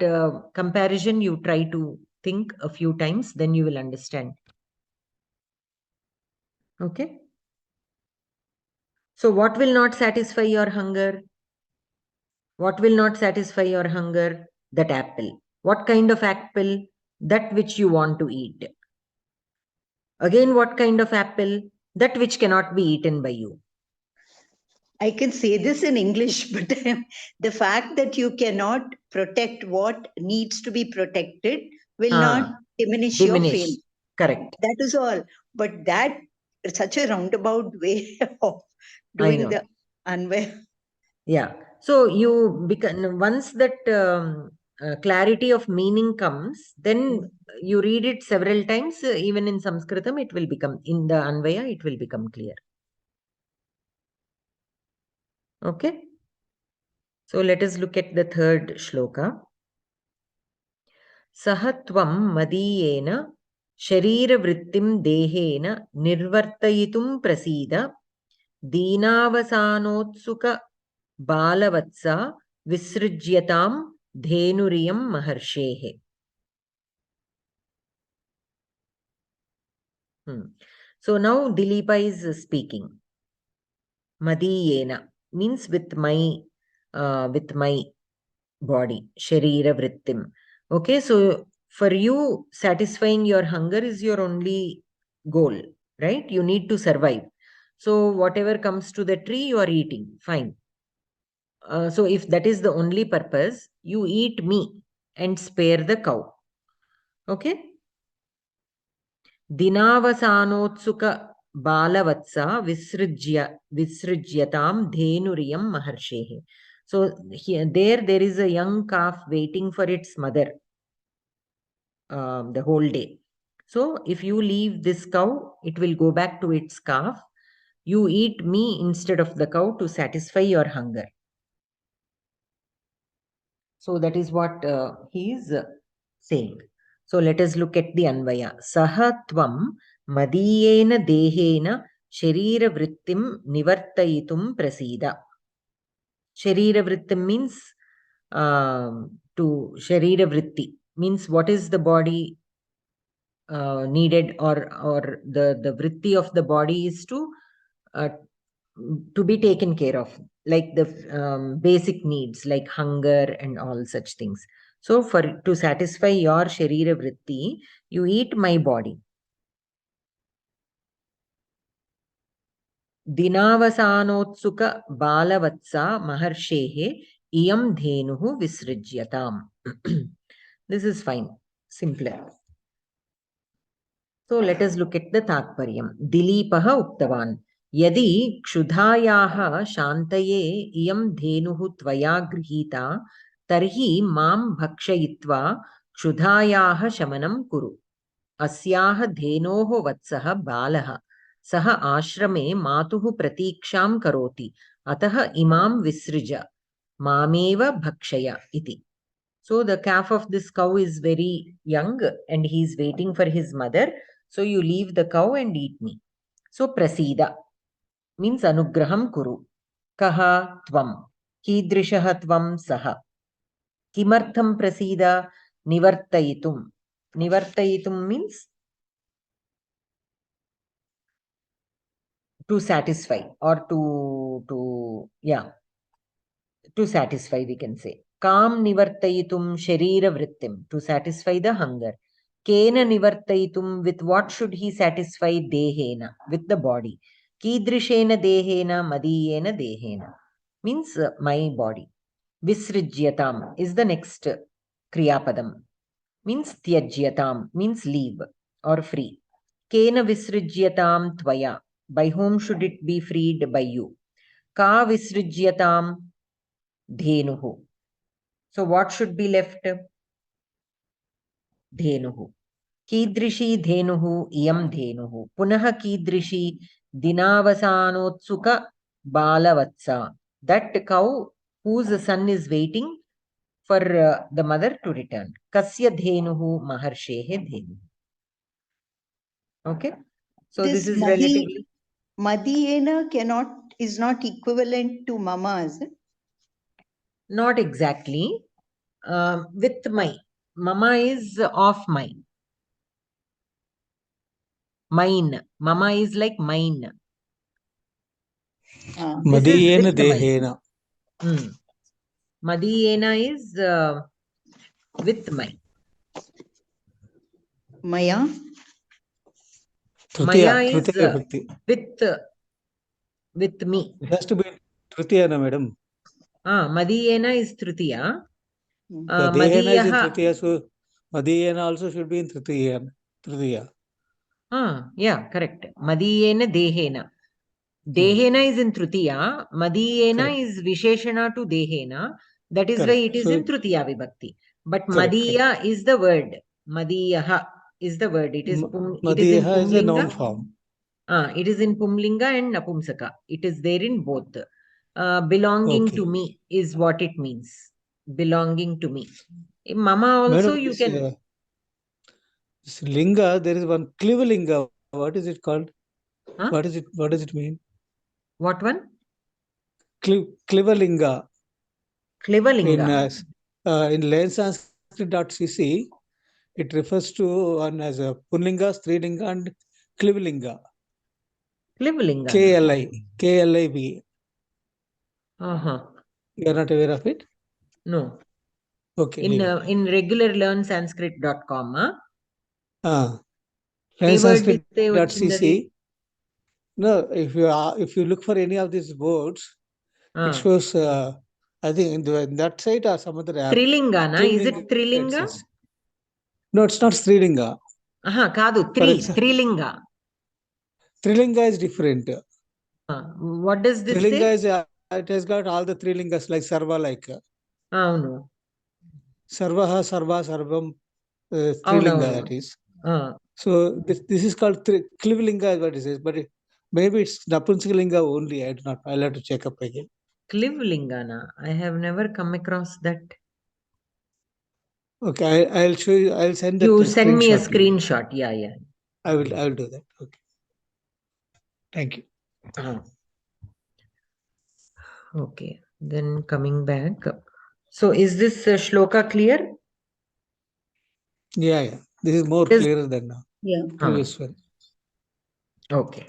[SPEAKER 1] comparison, you try to think a few times, then you will understand. Okay. So what will not satisfy your hunger? What will not satisfy your hunger? That apple. What kind of apple? That which you want to eat. Again, what kind of apple? That which cannot be eaten by you.
[SPEAKER 2] I can say this in English, but the fact that you cannot protect what needs to be protected will not diminish your fame.
[SPEAKER 1] Correct.
[SPEAKER 2] That is all. But that is such a roundabout way of doing the unwell.
[SPEAKER 1] Yeah. So you become, once that clarity of meaning comes, then you read it several times. Even in Samskritam, it will become, in the Anvaya, it will become clear. Okay. So let us look at the third shloka. Sahatvam madiyena sharira vrittim dehena nirvartayitum prasida deenavasanotsukha balavatsa visrujyatam dhenuriyam maharshehe. So now Dilipa is speaking. Madiyena means with my body. Sharira vrittim. Okay, so for you, satisfying your hunger is your only goal, right? You need to survive. So whatever comes to the tree, you are eating. Fine. So if that is the only purpose, you eat me and spare the cow. Okay. Dinavasanotsuka balavatsa visrujyatam dhenuriyam maharshehe. So here, there is a young calf waiting for its mother the whole day. So if you leave this cow, it will go back to its calf. You eat me instead of the cow to satisfy your hunger. So that is what he is saying. So let us look at the Anvaya. Sahatvam madiyena dehena sharira vrittim nivartayitum prasida. Sharira vrittim means to sharira vritti means what is the body needed, or the vritti of the body is to be taken care of, like the basic needs like hunger and all such things. So to satisfy your sharira vritti, you eat my body. Dinavasanotsuka balavatsa maharshehe iyam dhenuhu visrujyatam. This is fine, simpler. So let us look at the Tatparyam. Dilipaha uktavan. Yadi kshudhayaha shantaye iyam dhenuhu tvaya grihita tarhi mam bhakshayitva kshudhayaha shamanam kuru. Asyaha dhenoho vatsaha balaha saha ashrame matuhu pratiksham karoti ataha imam visrija mameva bhakshaya iti. So the calf of this cow is very young and he is waiting for his mother. So you leave the cow and eat me. So prasida means anugraham kuru. Kaha tvam. Kidrishaha tvam saha. Kimartham prasida nivartayitum. Nivartayitum means to satisfy or to satisfy, we can say. Kam nivartayitum sharira vrittim, to satisfy the hunger. Kena nivartayitum, with what should he satisfy? Dehena, with the body. Kidrishena dehena madiyena dehena, means my body. Visrijyatam is the next kriyapadam, means tyajyatam, means leave or free. Kena visrijyatam tvaya, by whom should it be freed? By you. Ka visrijyatam dhenuhu. So what should be left? Dhenuhu. Kidrishi dhenuhu iyam dhenuhu. Punaha kidrishi dinavasanotsuka balavatsa. That cow whose son is waiting for the mother to return. Kasya dhenuhu maharshehe dhenuhu. Okay. So this is relatively.
[SPEAKER 2] Madiyena is not equivalent to mama, is it?
[SPEAKER 1] Not exactly. With my. Mama is of my. Mine. Mama is like mine.
[SPEAKER 3] Madiyena dehena.
[SPEAKER 1] Madiyena is with my.
[SPEAKER 2] Maya.
[SPEAKER 1] Maya is with me.
[SPEAKER 3] It has to be Tritiya, na madam.
[SPEAKER 1] Madiyena is Tritiya.
[SPEAKER 3] Dehena is in Tritiya, so Madiyena also should be in Tritiya.
[SPEAKER 1] Yeah, correct. Madiyena dehena. Dehena is in Tritiya. Madiyena is Visheshana to dehena. That is why it is in Tritiya Vibhakti. But Madiya is the word. Madiyaha is the word. It is in
[SPEAKER 3] Madiyaha is a noun form.
[SPEAKER 1] It is in Pumlinga and Napumsaka. It is there in both. Belonging to me is what it means. Belonging to me. In Mama also
[SPEAKER 3] Madam,
[SPEAKER 1] you can.
[SPEAKER 3] This linga, there is one Klivalinga. What is it called? What does it mean?
[SPEAKER 1] What one?
[SPEAKER 3] Klivalinga.
[SPEAKER 1] Klivalinga.
[SPEAKER 3] In learnsanskrit.cc, it refers to one as a Punlinga, Strilinga, and Klivalinga.
[SPEAKER 1] Klivalinga.
[SPEAKER 3] KLIV. You are not aware of it?
[SPEAKER 1] No.
[SPEAKER 3] Okay.
[SPEAKER 1] In regular learnsanskrit.com.
[SPEAKER 3] Learnsanskrit.cc. No, if you look for any of these words, it shows. I think in that site or some other app.
[SPEAKER 1] Trilinga, is it Trilinga?
[SPEAKER 3] No, it's not Strilinga.
[SPEAKER 1] Kadu, Trilinga.
[SPEAKER 3] Trilinga is different.
[SPEAKER 1] What does this
[SPEAKER 3] Trilinga
[SPEAKER 1] say?
[SPEAKER 3] is it has got all the three lingas like Sarva, like.
[SPEAKER 1] No.
[SPEAKER 3] Sarvaha, Sarva, Sarvam, Trilinga, that is. So this is called Klivalinga, what it says, but maybe it's Napunsakalinga only. I do not. I'll have to check up again.
[SPEAKER 1] Klivalinga, I have never come across that.
[SPEAKER 3] Okay, I'll show you. I'll send that.
[SPEAKER 1] You send me a screenshot. Yeah.
[SPEAKER 3] I will do that. Okay. Thank you.
[SPEAKER 1] Okay. Then coming back. So is this shloka clear?
[SPEAKER 3] Yeah. This is more clearer than previous one.
[SPEAKER 1] Okay.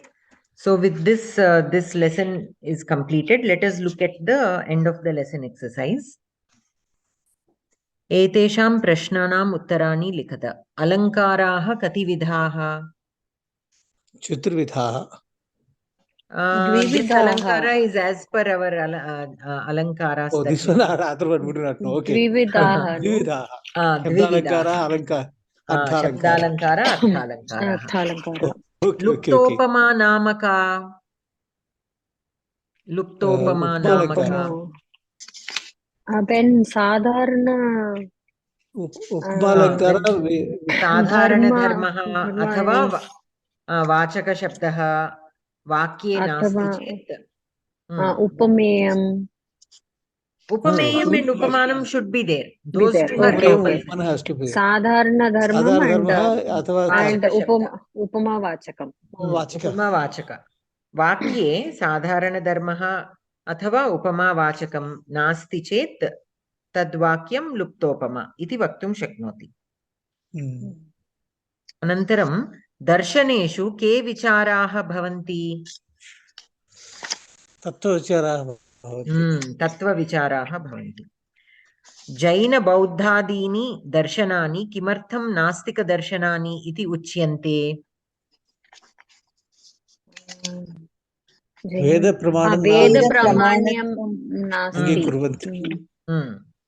[SPEAKER 1] So with this, this lesson is completed. Let us look at the end of the lesson exercise. Etesham prashnanam uttarani likhata. Alankaraha kati vidhaha?
[SPEAKER 3] Chaturvidhaha.
[SPEAKER 1] This alankara is as per our alankaras.
[SPEAKER 3] Oh, this one, other one we do not know. Okay.
[SPEAKER 4] Dvividaha.
[SPEAKER 3] Dvividaha. Shabdalankara,
[SPEAKER 1] Shabdalankara, Arthalankara.
[SPEAKER 3] Luktopama
[SPEAKER 1] namaka. Luktopama namaka.
[SPEAKER 4] When sadharana
[SPEAKER 3] Upmalankara
[SPEAKER 1] sadharana dharmaha athava vachaka shabdaha vakye nasti chet.
[SPEAKER 4] Upameyam.
[SPEAKER 1] Upameyam and upamanam should be there. Those two are compulsory.
[SPEAKER 4] Sadharana dharmam and upama vachakam.
[SPEAKER 1] Upama vachaka. Vakye sadharana dharmaha athava upama vachakam nasti chet tadvakyam luptopama iti vaktum shaknoti. Anantaram darshaneshu ke vicharaha bhavanti?
[SPEAKER 3] Tattva vicharaha bhavanti.
[SPEAKER 1] Tattva vicharaha bhavanti. Jaina bauddhadini darshanani kimartham nastika darshanani iti uchyante?
[SPEAKER 3] Veda
[SPEAKER 4] pramanyam nasti.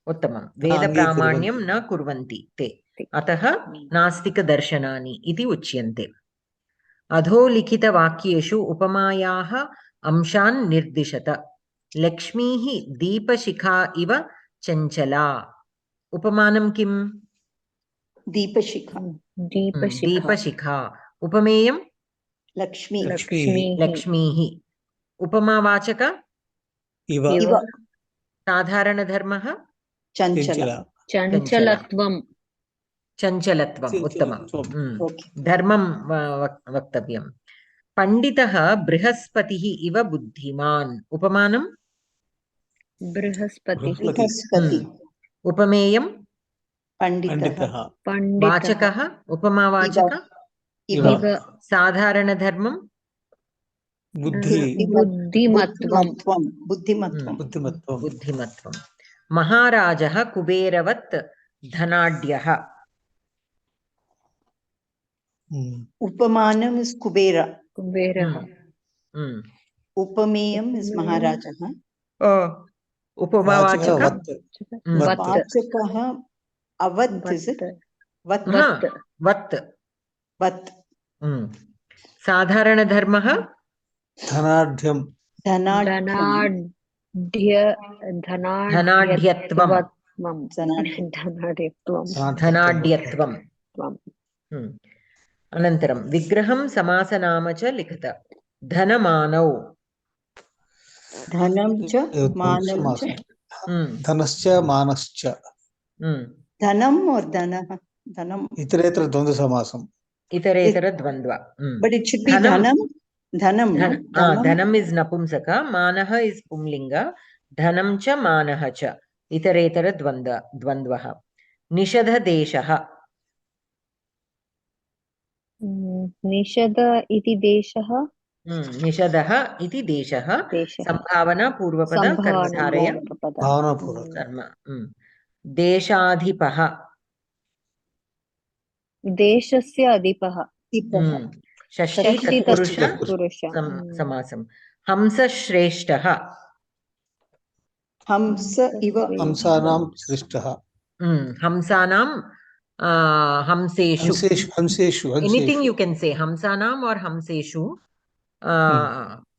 [SPEAKER 1] Uttamam. Veda pramanyam na kurvanti te. Ataha nastika darshanani iti uchyante. Adho likhita vakyeshu upamayaha amshan nirdishata. Lakshmihi deepashikha iva chanchala. Upamanam kim?
[SPEAKER 2] Deepashikha.
[SPEAKER 1] Deepashikha. Upameyam? Lakshmihi. Upama vachaka?
[SPEAKER 3] Iva.
[SPEAKER 1] Sadharana dharmaha?
[SPEAKER 2] Chanchala.
[SPEAKER 4] Chanchalatvam.
[SPEAKER 1] Uttamam. Dharmam vaktavyam. Panditaha brihaspatihi iva buddhiman. Upamanam?
[SPEAKER 2] Brihaspati.
[SPEAKER 1] Upameyam?
[SPEAKER 2] Panditaha.
[SPEAKER 1] Vachakaha? Upama vachaka?
[SPEAKER 2] Iva.
[SPEAKER 1] Sadharana dharmam?
[SPEAKER 4] Buddhimatvam.
[SPEAKER 1] Buddhimatvam. Maharajaha kuberavat dhanadyaha.
[SPEAKER 2] Upamanam is Kubera. Upameyam is Maharajaha.
[SPEAKER 1] Upamavachaka?
[SPEAKER 2] Vachakaha avat is it? Vat.
[SPEAKER 1] Sadharana dharmaha?
[SPEAKER 3] Dhanadhyam.
[SPEAKER 1] Dhanadhyatvam. Dhanadhyatvam. Anantaram. Vigraham samasanama cha likhata. Dhanamanau.
[SPEAKER 2] Dhanam cha manam cha.
[SPEAKER 3] Dhanascha manascha.
[SPEAKER 2] Dhanam or dhanaha? Dhanam.
[SPEAKER 3] Itaretara dvandva samasam.
[SPEAKER 1] Itaretara dvandva.
[SPEAKER 2] But it should be dhanam. Dhanam.
[SPEAKER 1] Dhanam is napumsaka. Manaha is pumlinga. Dhanam cha manaha cha. Itaretara dvandvaha. Nishadha deshaha.
[SPEAKER 4] Nishadha iti deshaha.
[SPEAKER 1] Nishadaha iti deshaha. Sambhavana purvapada karmadharaya.
[SPEAKER 3] Bhavana purvapada.
[SPEAKER 1] Karma. Deshadhipaha.
[SPEAKER 4] Deshasya adipaha.
[SPEAKER 1] Shashti tatpurusha samasam. Hamsa shreshtaha.
[SPEAKER 2] Hamsa iva.
[SPEAKER 3] Hamsanam shrishtaha.
[SPEAKER 1] Hamsanam hamseshu. Anything you can say. Hamsanam or hamseshu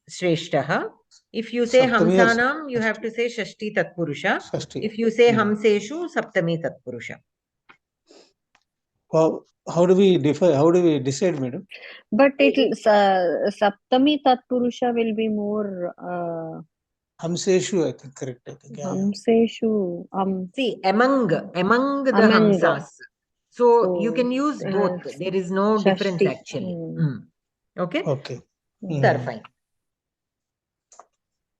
[SPEAKER 1] shreshtaha. If you say hamsanam, you have to say shashti tatpurusha. If you say hamseshu, saptami tatpurusha.
[SPEAKER 3] How do we decide, madam?
[SPEAKER 4] But saptami tatpurusha will be more
[SPEAKER 3] Hamseshu, I think, correct.
[SPEAKER 4] Hamseshu.
[SPEAKER 1] See, among the hamsas. So you can use both. There is no difference actually. Okay?
[SPEAKER 3] Okay.
[SPEAKER 1] Fine.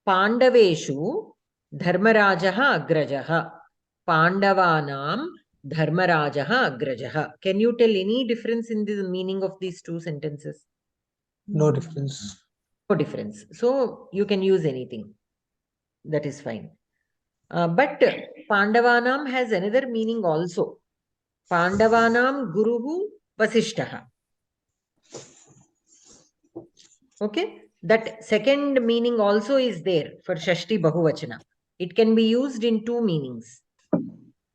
[SPEAKER 1] Pandaveshu dharmarajaha agrajaha. Pandavanam dharmarajaha agrajaha. Can you tell any difference in the meaning of these two sentences?
[SPEAKER 3] No difference.
[SPEAKER 1] No difference. So you can use anything. That is fine. But Pandavanam has another meaning also. Pandavanam guruhu vasishtaha. Okay? That second meaning also is there for Shashti Bahuvachana. It can be used in two meanings.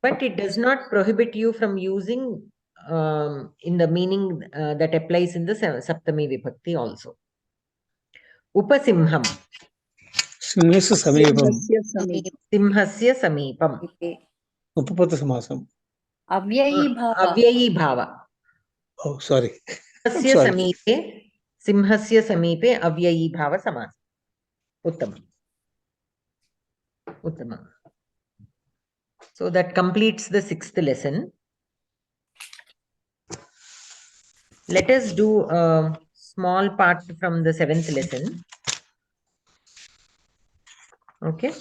[SPEAKER 1] But it does not prohibit you from using in the meaning that applies in the Saptami Vibhakti also. Upasimham.
[SPEAKER 3] Simhasya samipam.
[SPEAKER 1] Simhasya samipam.
[SPEAKER 3] Upapata samasam.
[SPEAKER 1] Avyayi bhava.
[SPEAKER 3] Oh, sorry.
[SPEAKER 1] Simhasya samipe avyayi bhava samas. Uttama. So that completes the 6th lesson. Let us do a small part from the 7th lesson. Okay.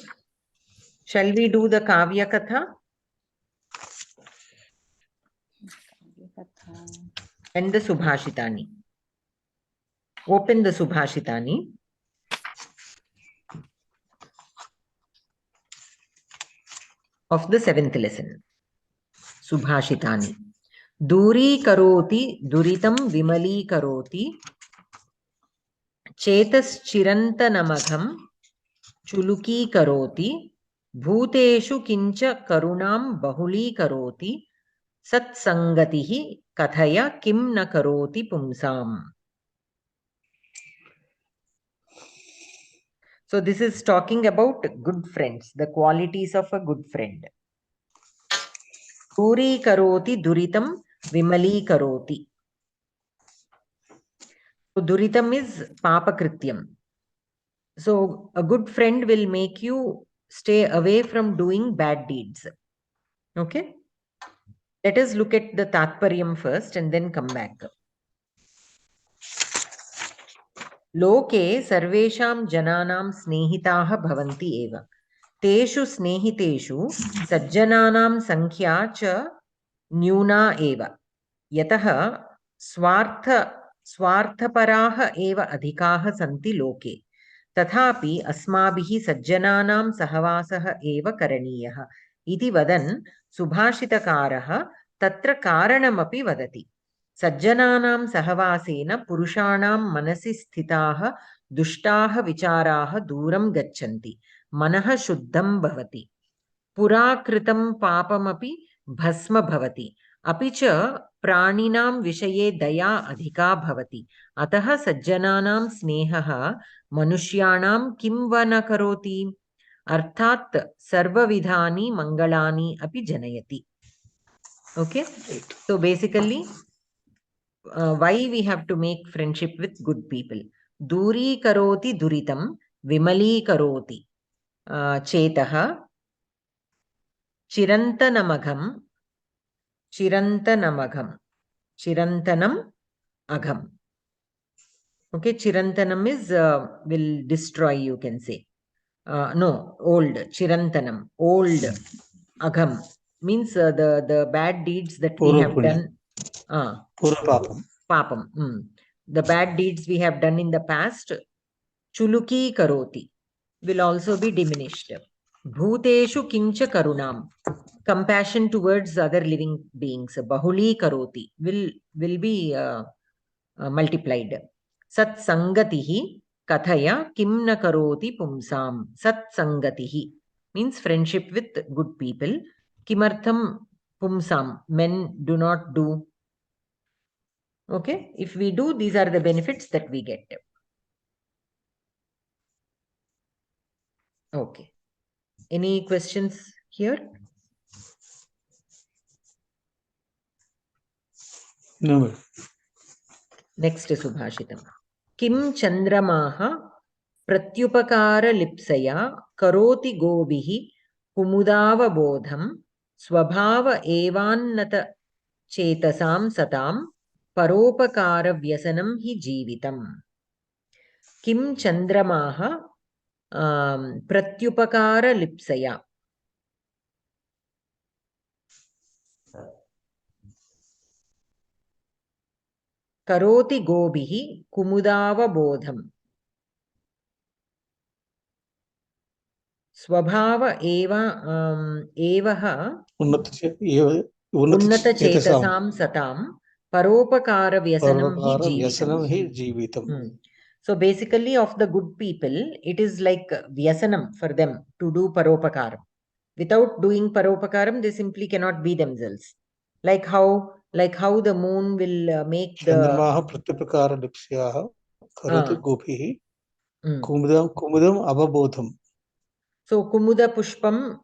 [SPEAKER 1] Shall we do the Kavya Katha? And the Subhashitani. Open the Subhashitani. Of the 7th lesson. Subhashitani. Duri karoti duritam vimali karoti. Chetas chiranta namagham chuluki karoti. Bhuteshu kincha karunam bahuli karoti. Satsangatihi kathaya kim na karoti pumsam. So this is talking about good friends, the qualities of a good friend. Duri karoti duritam vimali karoti. So duritam is papakrityam. So a good friend will make you stay away from doing bad deeds. Okay? Let us look at the Tatparyam first and then come back. Loke sarvesham jananam snehitaha bhavanti eva. Teshu snehiteshu sajjananam sankhya cha nyuna eva. Yataha swartha स्वार्थपराः एव अधिकाः सन्ति लोके तथापि अस्माभिः सज्जनानां सहवासः एव करणीयः इति वदन् सुभाषितकारः तत्र कारणमपि वदति सज्जनानां सहवासेन पुरुषाणां मनसि स्थिताः दुष्टाः विचाराः दूरं गच्छन्ति मनः शुद्धं भवति पुराकृतं पापमपि भस्म भवति अपि च प्राणिनां विषये दया अधिका भवति अतः सज्जनानां स्नेहः मनुष्याणां किं वा न करोति अर्थात् सर्वविधानि मंगलानि अपि जनयति okay so basically why we have to make friendship with good people duri karoti duritam vimali karoti chetah chirantanamagam chirantanam agam okay chirantanam is will destroy you can say no old chirantanam old agam means the bad deeds that we have done papam the bad deeds we have done in the past chuluki karoti will also be diminished bhuteshu kincha karunam compassion towards other living beings bahuli karoti will be multiplied sat sangatihi kathaya kim na karoti pumsam sat sangatihi means friendship with good people kimartham pumsam men do not do okay if we do these are the benefits that we get okay any questions here
[SPEAKER 3] no
[SPEAKER 1] next subhashitam kim chandramaha प्रत्युपकारलिप्सया करोति गोभिः कुमुदावबोधं स्वभाव एवान्नत चेतसां सतां परोपकारव्यसनं हि जीवितम् किं चन्द्रमाः प्रत्युपकारलिप्सया करोति गोभिः कुमुदावबोधम् स्वभाव एवः उन्नतचेतसां सतां परोपकारव्यसनं हि जीवितम् So basically of the good people, it is like vyasanam for them to do paropakaram. Without doing paropakaram, they simply cannot be themselves. Like how the moon will make the...
[SPEAKER 3] Chandramaha pratyupakaralipsyaha karoti gopihi kumudam avabodham.
[SPEAKER 1] So Kumuda Pushpam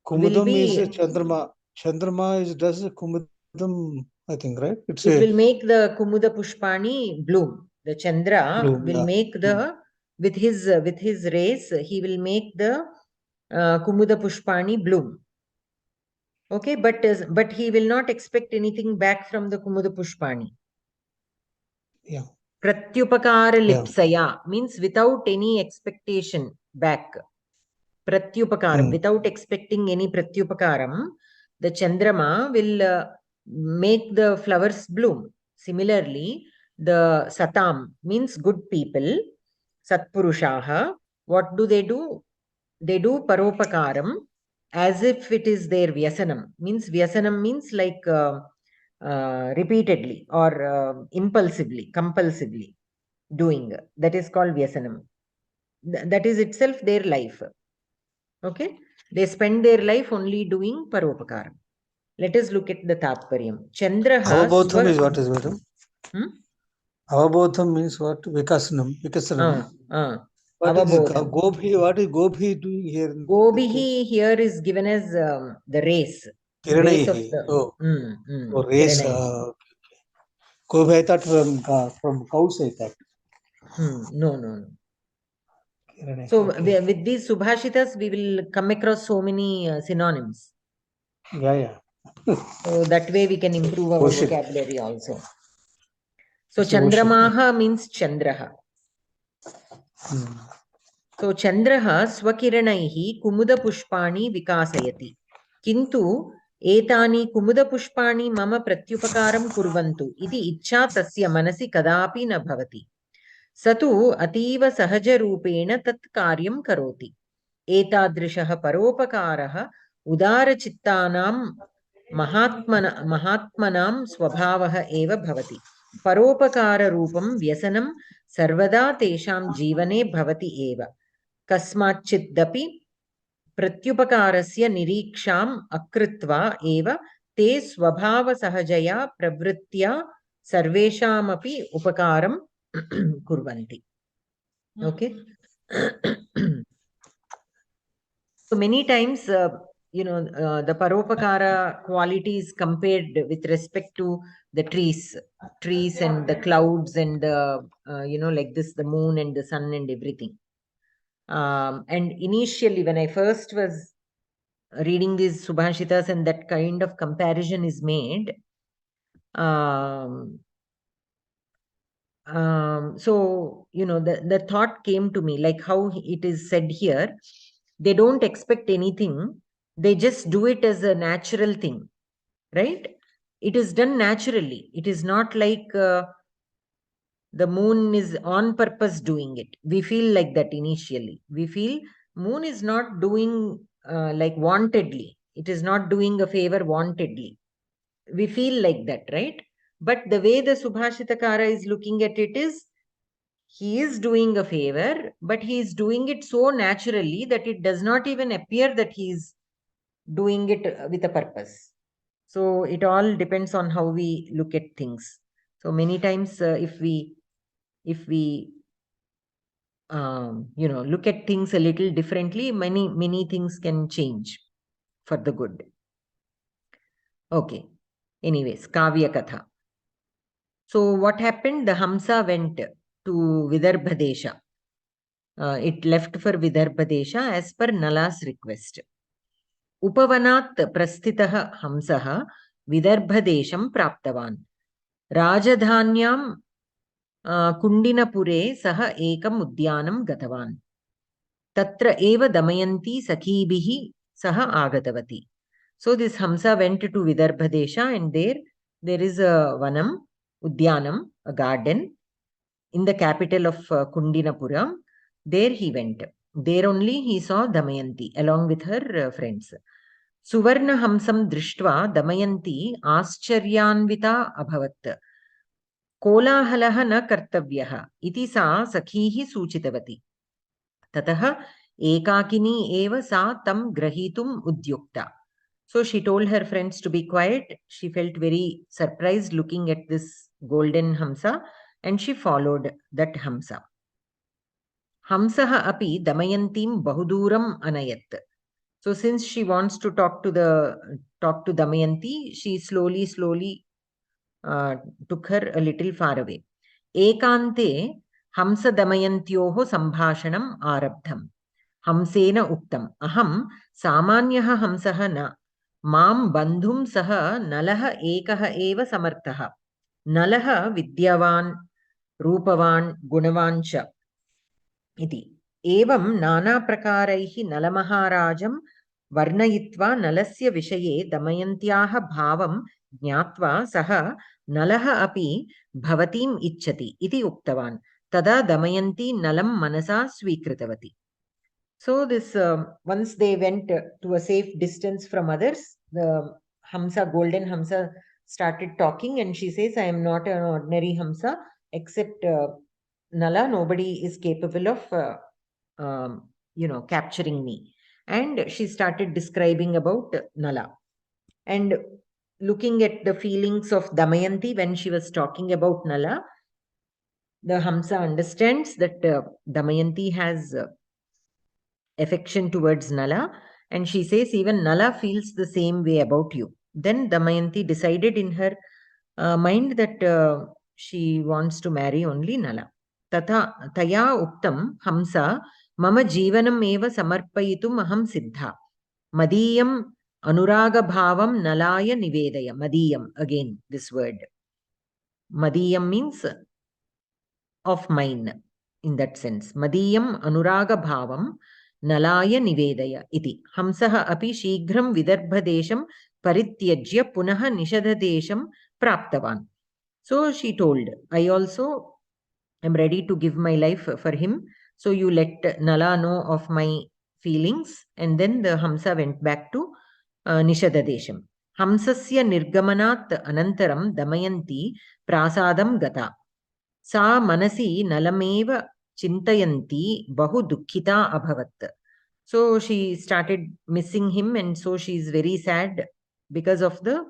[SPEAKER 3] Kumudam is Chandrama. Chandrama does Kumudam, I think, right?
[SPEAKER 1] It will make the Kumuda Pushpani bloom. The Chandra will make the with his rays he will make the Kumuda Pushpani bloom. Okay, but he will not expect anything back from the Kumuda Pushpani.
[SPEAKER 3] Yeah.
[SPEAKER 1] Pratyupakara lipsaya means without any expectation back. Pratyupakaram without expecting any pratyupakaram, the Chandrama will make the flowers bloom. Similarly, the Satam means good people, Satpurushaha. What do? They do paropakaram as if it is their vyasanam. Vyasanam means like repeatedly or impulsively, compulsively doing. That is called vyasanam. That is itself their life. Okay, they spend their life only doing paropakaram. Let us look at the Tatparyam. Chandraha.
[SPEAKER 3] Avabodham is what is madam? Avabodham means what? Vikasanam. What is Gobhi? What is Gobhi doing here?
[SPEAKER 1] Gobhi here is given as the race. Race of the.
[SPEAKER 3] Race. Gobhi, I thought from cows, I thought.
[SPEAKER 1] No. So with these Subhashitas, we will come across so many synonyms.
[SPEAKER 3] Yeah.
[SPEAKER 1] So that way we can improve our vocabulary also. So Chandramaha means Chandraha. So Chandraha swakiranaihi kumuda pushpani vikasayati. Kintu एतानि कुमुदपुष्पाणि मम प्रत्युपकारं कुर्वन्तु इति इच्छा तस्य मनसि कदापि न भवति। स तु अतीव सहजरूपेण तत् कार्यं करोति। एतादृशः परोपकारः उदारचित्तानां महात्मनां स्वभावः एव भवति। परोपकाररूपं व्यसनं सर्वदा तेषां जीवने भवति एव। कस्माच्चिदपि प्रत्युपकारस्य निरीक्षाम् अकृत्वा एव ते स्वभावसहजया प्रवृत्त्या सर्वेषामपि उपकारं कुर्वन्ति. Okay. So many times, the paropakara quality is compared with respect to the trees and the clouds and the, like this, the moon and the sun and everything. And initially, when I first was reading these Subhashitas and that kind of comparison is made, so, the thought came to me, like how it is said here, they don't expect anything. They just do it as a natural thing, right? It is done naturally. It is not like the moon is on purpose doing it. We feel like that initially. We feel moon is not doing like wantedly. It is not doing a favor wantedly. We feel like that, right? But the way the Subhashitakara is looking at it is, he is doing a favor, but he is doing it so naturally that it does not even appear that he is doing it with a purpose. So it all depends on how we look at things. So many times, if we look at things a little differently, many things can change for the good. Okay. Anyways, Kavya Katha. So what happened? The Hamsa went to Vidarbha Desha. It left for Vidarbha Desha as per Nala's request. Upavanat prasthitah Hamsaha Vidarbha Desham praptavan. Rajadhanyam Kundinapure saha ekam udyanam gatavan. Tatra eva Damayanti sakhibihi saha agatavati. So this Hamsa went to Vidarbha Desha, and there is a Vanam, Udyanam, a garden in the capital of Kundinapura. There he went. There only he saw Damayanti along with her friends. Suvarna Hamsam Drishtva Damayanti Ascharyanvita Abhavat. Kolahalaha na kartavyaha iti sa sakhihi suchitavati. Tataha ekakini eva sa tam grahitum udyukta. So she told her friends to be quiet. She felt very surprised looking at this golden Hamsa, and she followed that Hamsa. Hamsaha api Damayantim bahuduram anayat. So since she wants to talk to Damayanti, she slowly took her a little far away. Ekante Hamsa Damayantyoho sambhashanam arabdham. Hamsena uktam aham samanyaha hamsaha na mam bandhum saha nalaha ekaha eva samarthaha. Nalaha vidyavan रूपवान् गुणवान् च इति एवं नाना प्रकारैः नलमहाराजं वर्णयित्वा नलस्य विषये दमयन्त्याः भावं ज्ञात्वा सः नलः अपि भवतीम् इच्छति इति उक्तवान्. तदा दमयन्ती नलं मनसा स्वीकृतवती. So this once they went to a safe distance from others, the Hamsa, golden Hamsa, started talking, and she says, I am not an ordinary Hamsa, except Nala. Nobody is capable of capturing me. And she started describing about Nala. And looking at the feelings of Damayanti when she was talking about Nala, the Hamsa understands that Damayanti has affection towards Nala, and she says even Nala feels the same way about you. Then Damayanti decided in her mind that she wants to marry only Nala. Taya uktam Hamsa mama jivanam eva samarpayitum aham siddha. Madiyam anuraga bhavam nalaya nivedaya. Madiyam, again this word. Madiyam means of mine, in that sense. Madiyam anuraga bhavam Nalaya nivedaya iti. Hamsaha api shighram vidarbha desham parityajya punaha nishadadesham praptavan. So she told, I also am ready to give my life for him. So you let Nala know of my feelings. And then the Hamsa went back to Nishadadesham. Hamsasya nirgamanat anantaram damayanti prasadam gata. Sa manasi nalameva chintayanti bahu dukkhita abhavat. So she started missing him, and so she is very sad because of the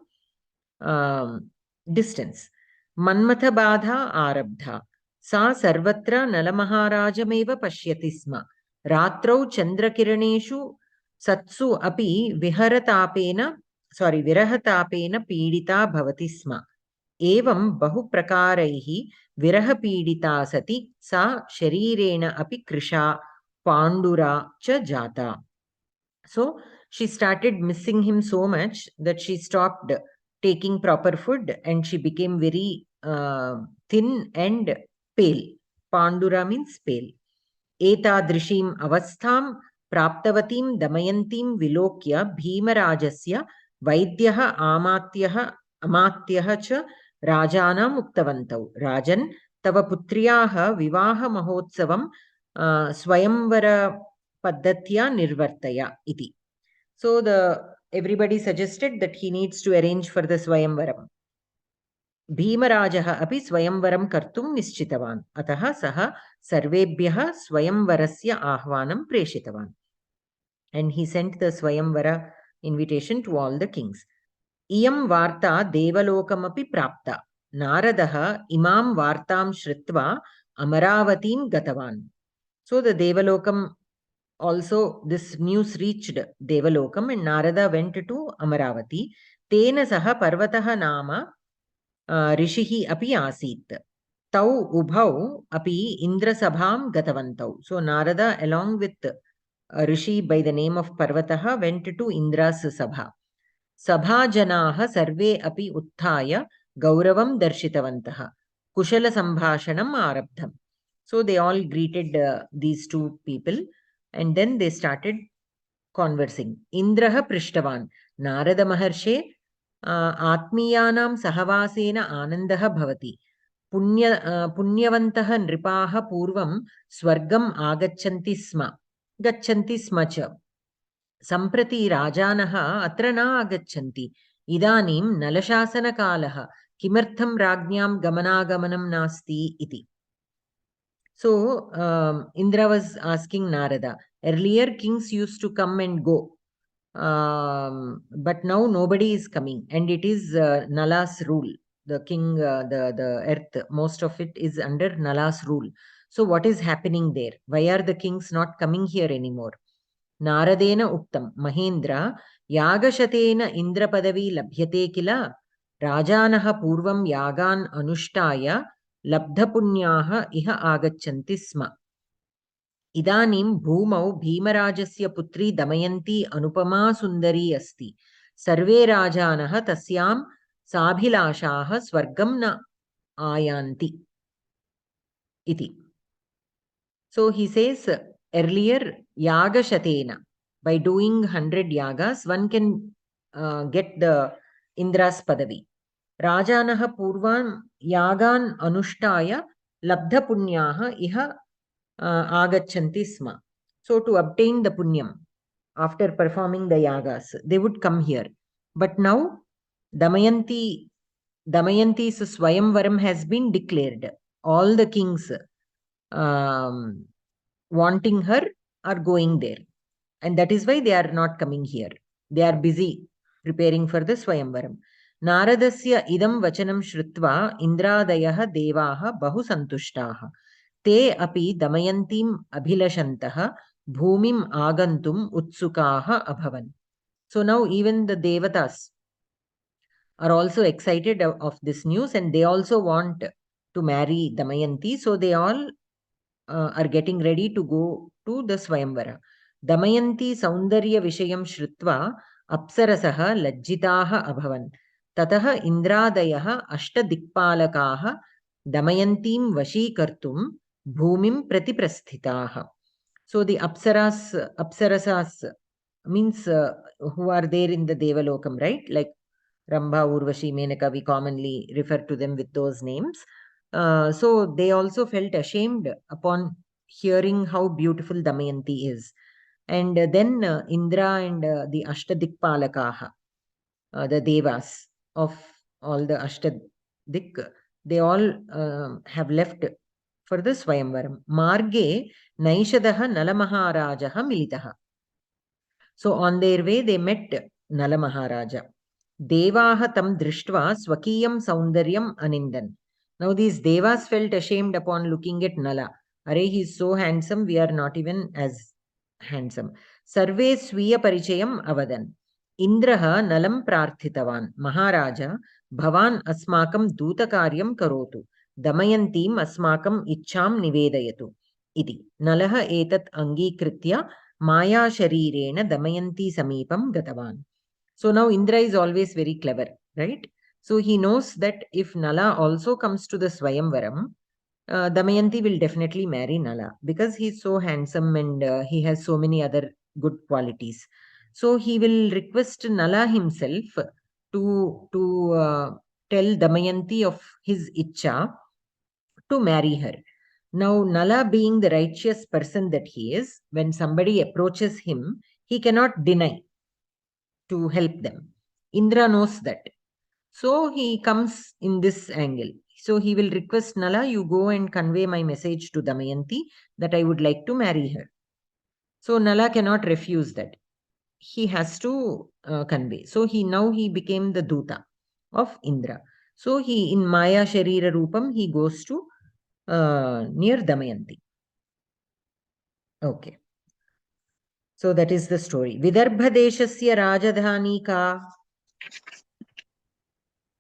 [SPEAKER 1] distance. Manmatha badha arabdha. Sa sarvatra nalamaharajameva pashyati sma. Ratrau chandrakiraneshu satsu api virahatapena pidita bhavati sma. Evam bahu prakaraihi viraha pidita sati sa sharirena api krisha pandura cha jata. So she started missing him so much that she stopped taking proper food and she became very thin and pale. Pandura means pale. Etadrishim avastham praptavatim damayantim vilokya bhimarajasya vaidyaha amatyaha cha rajana muktavantau. Rajan tava putriyaha vivaha mahotsavam swayamvara paddhatya nirvartaya iti. So everybody suggested that he needs to arrange for the swayamvaram. Bhimarajaha api swayamvaram kartum nischitavan. Ataha saha sarvebhyaha swayamvarasya ahvanam preshitavan. And he sent the swayamvara invitation to all the kings. Iyam varta devalokam api prapta. Naradaha imam vartam shritva amaravatim gatavan. So the devalokam also, this news reached Devalokam and Narada went to Amaravati. Tena saha parvataha nama rishihi api asit. Tau ubhau api Indra sabham gatavantau. So Narada along with a rishi by the name of Parvataha went to Indra's sabha. Sabha janaha sarve api utthaya gauravam darshitavantaha. Kushala sambhashanam arabdham. So they all greeted these two people. And then they started conversing. Indraha Prishtavan. Narada Maharshe Atmiyanam Sahavasena Anandaha Bhavati. Punyavantaha Nripaha Purvam Swargam Agachanti Sma. Gachanti Smacha. Samprati Rajanaha Atrana Agachanti. Idanim Nalashasana Kalaha. Kimartham Ragnyam Gamanagamanam Nasti iti. So Indra was asking Narada, earlier kings used to come and go, but now nobody is coming, and it is Nala's rule. The king, the earth, most of it is under Nala's rule. So what is happening there? Why are the kings not coming here anymore? Naradena Uktam Mahendra Yagashatena Indra Padavi Labhyate Kila Rajanaha Purvam Yagan Anushtaya Labdhapunyaha iha agachanti sma. Idanim bhumau bhimarajasya putri damayanti anupama sundari asti. Sarve rajanaha tasyam sabhilashaha swargam na ayanti. Iti. So he says earlier yaga shatena. By doing 100 yagas, one can get the Indra's padavi. Rajanaha purvan yagan anushtaya labdha punyaha iha agachanti sma. So to obtain the punyam after performing the yagas, they would come here. But now Damayanti's Swayamvaram has been declared. All the kings wanting her are going there. And that is why they are not coming here. They are busy preparing for the Swayamvaram. Naradasya idam vachanam shrutva indradayaha devaha bahu santushtaha. Te api damayantim abhilashantaha bhumim agantum utsukaha abhavan. So now even the devatas are also excited of this news, and they also want to marry Damayanti. So they all are getting ready to go to the Swayamvara. Damayanti saundarya vishayam shrutva apsarasaha lajjitaha abhavan. Tataha indradayaha ashtadikpalakaha damayantim vashikartum bhumim pratiprasthitaha. So the apsarasas means who are there in the Devalokam, right? Like Rambha, Urvashi, Menaka, we commonly refer to them with those names. So they also felt ashamed upon hearing how beautiful Damayanti is. And then Indra and the Ashtadikpalakaha, the Devas of all the Ashtadik, they all have left for the Swayamvaram. Marge Naishadaha Nalamaharajaha Militaha. So on their way, they met Nala Maharaja. Devaha tam drishtva swakiyam saundaryam anindan. Now these devas felt ashamed upon looking at Nala. Are, he's so handsome, we are not even as handsome. Sarve swiya parichayam avadan. Indraha nalam prarthitavan. Maharaja, bhavan asmakam dutakaryam karotu. Damayantim asmakam ichcham nivedayatu. Iti. Nalaha etat angikritya Maya Sharirena Damayanti Samipam Gatavan. So now Indra is always very clever, right? So he knows that if Nala also comes to the Swayamvaram, Damayanti will definitely marry Nala because he's so handsome and he has so many other good qualities. So he will request Nala himself to tell Damayanti of his Ichcha to marry her. Now, Nala being the righteous person that he is, when somebody approaches him, he cannot deny to help them. Indra knows that. So he comes in this angle. So he will request Nala, you go and convey my message to Damayanti that I would like to marry her. So Nala cannot refuse that. He has to convey. So now he became the Duta of Indra. So he, in Maya Sharira Rupam, he goes to near Damayanti. Okay. So that is the story. Vidarbha Deshasya Rajadhani ka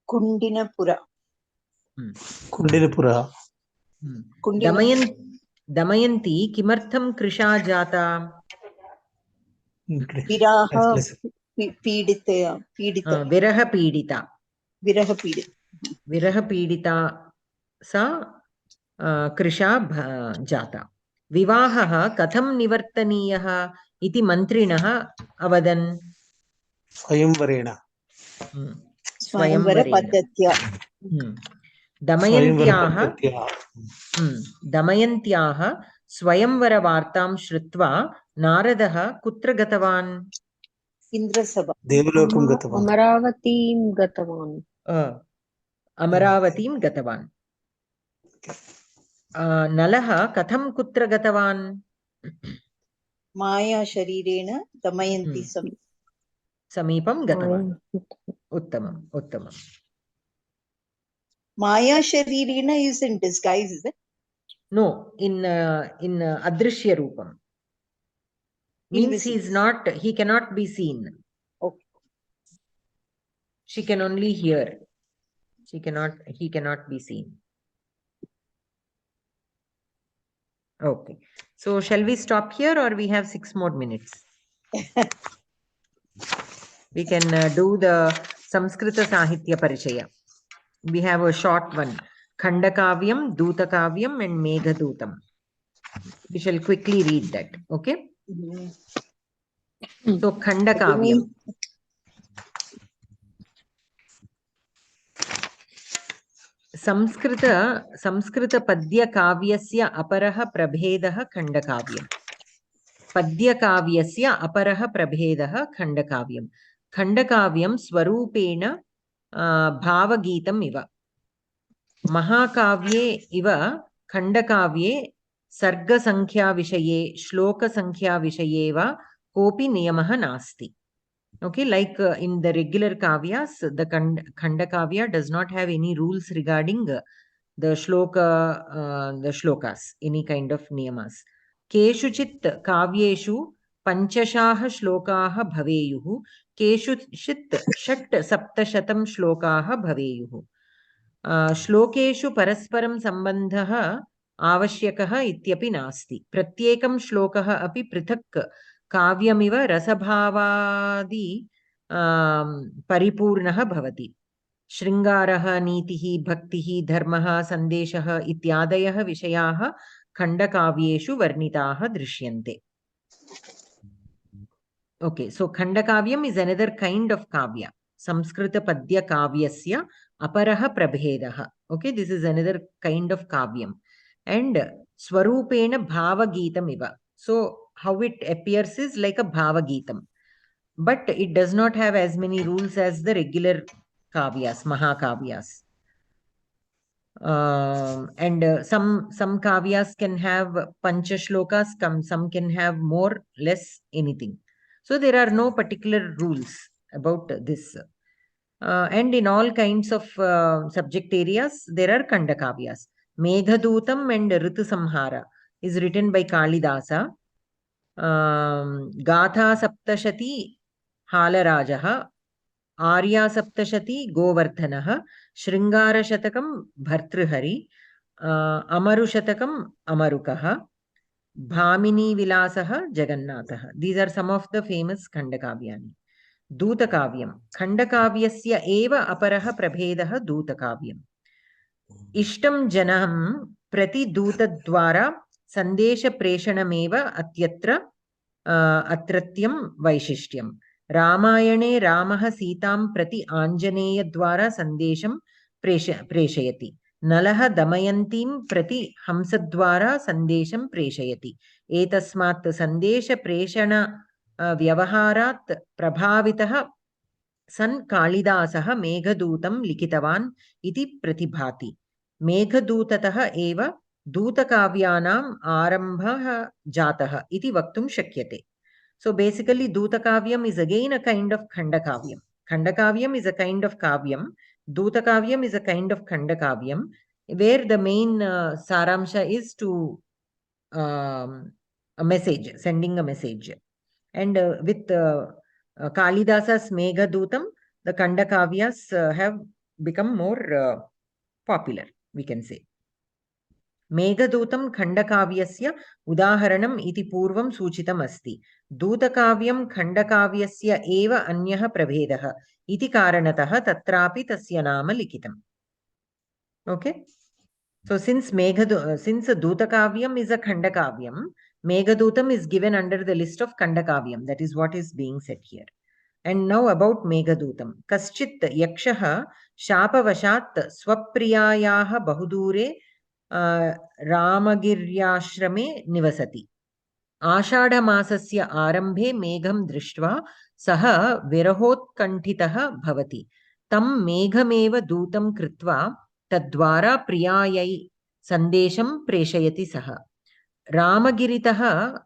[SPEAKER 2] Kundinapura.
[SPEAKER 3] Kundinapura.
[SPEAKER 1] Damayanti kimartham krisha jata.
[SPEAKER 2] Viraha pidita.
[SPEAKER 1] Viraha pidita.
[SPEAKER 2] Viraha pidita.
[SPEAKER 1] Viraha pidita sa krisha jata. Vivahaha katham nivartaniyaha iti mantrinaha avadan.
[SPEAKER 3] Swayamvarena.
[SPEAKER 2] Swayamvara paddhatya.
[SPEAKER 1] Damayantiyaha Swayamvara vartam shrutva Naradaha kutra gatavan?
[SPEAKER 2] Indrasabha.
[SPEAKER 3] Devalokam gatavan.
[SPEAKER 4] Amaravatim gatavan.
[SPEAKER 1] Amaravatim gatavan. Nalaha katham kutra gatavan?
[SPEAKER 2] Maya Sharirena Damayanti
[SPEAKER 1] Samipam gatavan. Uttamam, uttamam.
[SPEAKER 2] Maya Sharirena is in disguise, is it?
[SPEAKER 1] No, in Adrishya Rupam. Means he cannot be seen.
[SPEAKER 2] Okay.
[SPEAKER 1] She can only hear. He cannot be seen. Okay. So shall we stop here or we have 6 more minutes? We can do the Samskrita Sahitya Parishaya. We have a short one. Khandakavyam, Dutakavyam and Meghadutam. We shall quickly read that. Okay? So Khandakavyam. Samskrita Padya Kavyasya Aparaha Prabhedaha Khandakavyam. Padya Kavyasya Aparaha Prabhedaha Khandakavyam. Khandakavyam Swarupena Bhavageetam Iva. Mahakavye Iva Khandakavye Sarga Sankhya Vishaye Shloka Sankhya Vishaye va Kopi Niyamaha Nasti. Okay, like in the regular kavyas, the Khandakavya does not have any rules regarding the shlokas, any kind of niyamas. Keshuchit kavyeshu panchashaha shlokaha bhaveyuhu, keshuchit shat saptashatam shlokaha bhaveyuhu. Shlokeshu parasparam sambandhaha avashyakaha ityapi nasti. Pratyekam shlokaha api prithak kavyamiva rasabhavadi paripurnaha bhavati. Shringaraha nitihi bhaktihi dharmaha sandeshaha ityadayaha vishayaha khandakavyeshu varnitaha drishyante. Okay, so Khandakavyam is another kind of kavya. Samskrita Padya Kavyasya Aparaha Prabhedaha. Okay, this is another kind of kavyam. And Swarupena Bhava Geetam Iva. So, how it appears is like a Bhava Geetam. But it does not have as many rules as the regular kavyas, Mahakavyas. And some kavyas can have pancha shlokas, some can have more, less, anything. So there are no particular rules about this. And in all kinds of subject areas, there are Kanda kavyas. Meghadutam and Ritu Samhara is written by Kalidasa. Gatha Saptashati Halarajaha, Arya Saptashati Govardhanah, Shringara Shatakam Bhartrihari, Amaru Shatakam Amarukaha, Bhamini Vilasaha Jagannathaha. These are some of the famous Khandakavyani. Dutakavyam. Khandakavyasya eva aparaha prabhedaha Dutakavyam. Ishtam janam prati Dutadvara Sandesha Preshanameva Atyatra Atratyam Vaishishtyam. Ramayane Ramaha Sitam Prati Anjaneya Dvara Sandesham Preshayati. Nalaha Damayantim Prati Hamsadvara Sandesham Preshayati. Etasmat Sandesha Preshana Vyavaharat Prabhavitaha San Kalidasaha Meghadutam Likitavan iti Pratibhati. Meghadutatah eva Dutakavyanam Arambha Jataha iti Vaktum Shakyate. So basically, Dutakavyam is again a kind of Khandakavyam. Khandakavyam is a kind of Kavyam. Dutakavyam is a kind of Khandakavyam, where the main Saramsha is to a message, sending a message. And with Kalidasa's Meghadutam, the Khandakavyas have become more popular, we can say. Meghadutam Khandakavyasya Udaharanam iti purvam suchitam asti. Dutakavyam Khandakavyasya eva anyaha prabhedaha iti karanataha tatrapi tasya nama likitam. Okay? So since Dutakavyam is a Khandakavyam, Meghadutam is given under the list of Khandakavyam. That is what is being said here. And now about Meghadutam. Kaschit yakshaha shapavashat swapriyayaha bahudure Ramagiryashrame nivasati. Ashadhamasasya arambhe megham drishtva saha virahotkantitaha bhavati. Tam meghameva dutam kritva tadvara priyayai sandesham preshayati saha. Ramagiritaha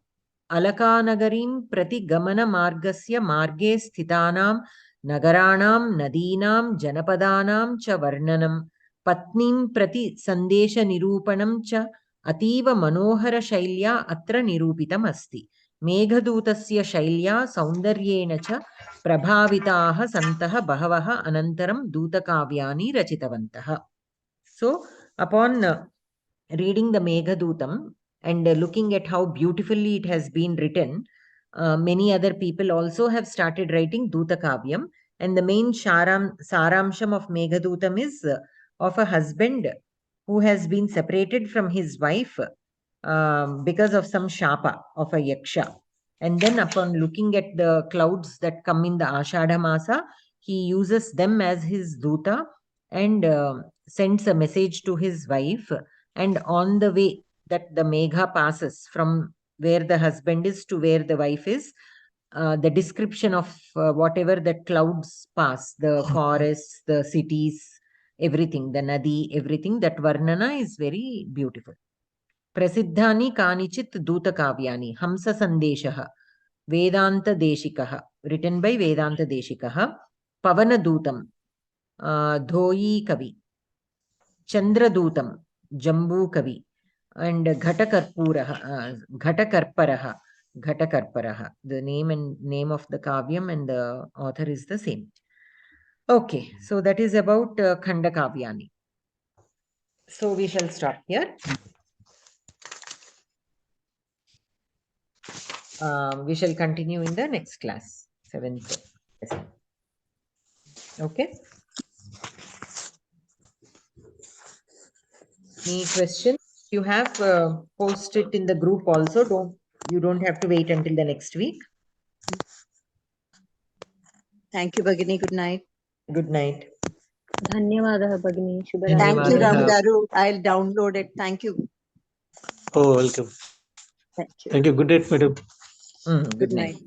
[SPEAKER 1] Alakanagarim prati gamana margasya marge sthitanam nagaranam nadinam janapadanam cha varnanam patnim prati sandesha nirupanam cha ativa manohara shailya atra nirupitam asti. Meghadutasya shailya saundaryena cha prabhavitaha santaha bahavaha anantaram dutakavyani rachitavantaha. So, upon reading the Meghadutam and looking at how beautifully it has been written, many other people also have started writing Dutakavyam. And the main saramsham of Meghadutam is of a husband who has been separated from his wife because of some shapa of a yaksha. And then upon looking at the clouds that come in the Ashadha Masa, he uses them as his Duta and sends a message to his wife. And on the way that the Megha passes from where the husband is to where the wife is, the description of whatever the clouds pass, the forests, the cities, everything, the nadi, everything, that Varnana is very beautiful. Prasiddhani kanichit Dutakavyani, Hamsa Sandeshaha, Vedanta Deshikaha, written by Vedanta Deshikaha, Pavana Dutam, Dhoyi Kavi, Chandra Dutam, Jambu Kavi, and Ghatakarparaha. The name of the Kavyam and the author is the same. Okay, so that is about Khanda Kavyani. So we shall stop here. We shall continue in the next class, 7th lesson. Okay. Any questions you have, post it in the group also. You don't have to wait until the next week.
[SPEAKER 2] Thank you, Bhagini. Good night.
[SPEAKER 1] Good night.
[SPEAKER 4] Dhanyavadah, Bhagini. Shubharatri.
[SPEAKER 2] Thank you,
[SPEAKER 1] Dhanyavadah.
[SPEAKER 2] Ramgaru. I'll download it. Thank you.
[SPEAKER 3] Oh, welcome.
[SPEAKER 2] Thank you.
[SPEAKER 3] Thank you. Good night, madam.
[SPEAKER 1] Good night.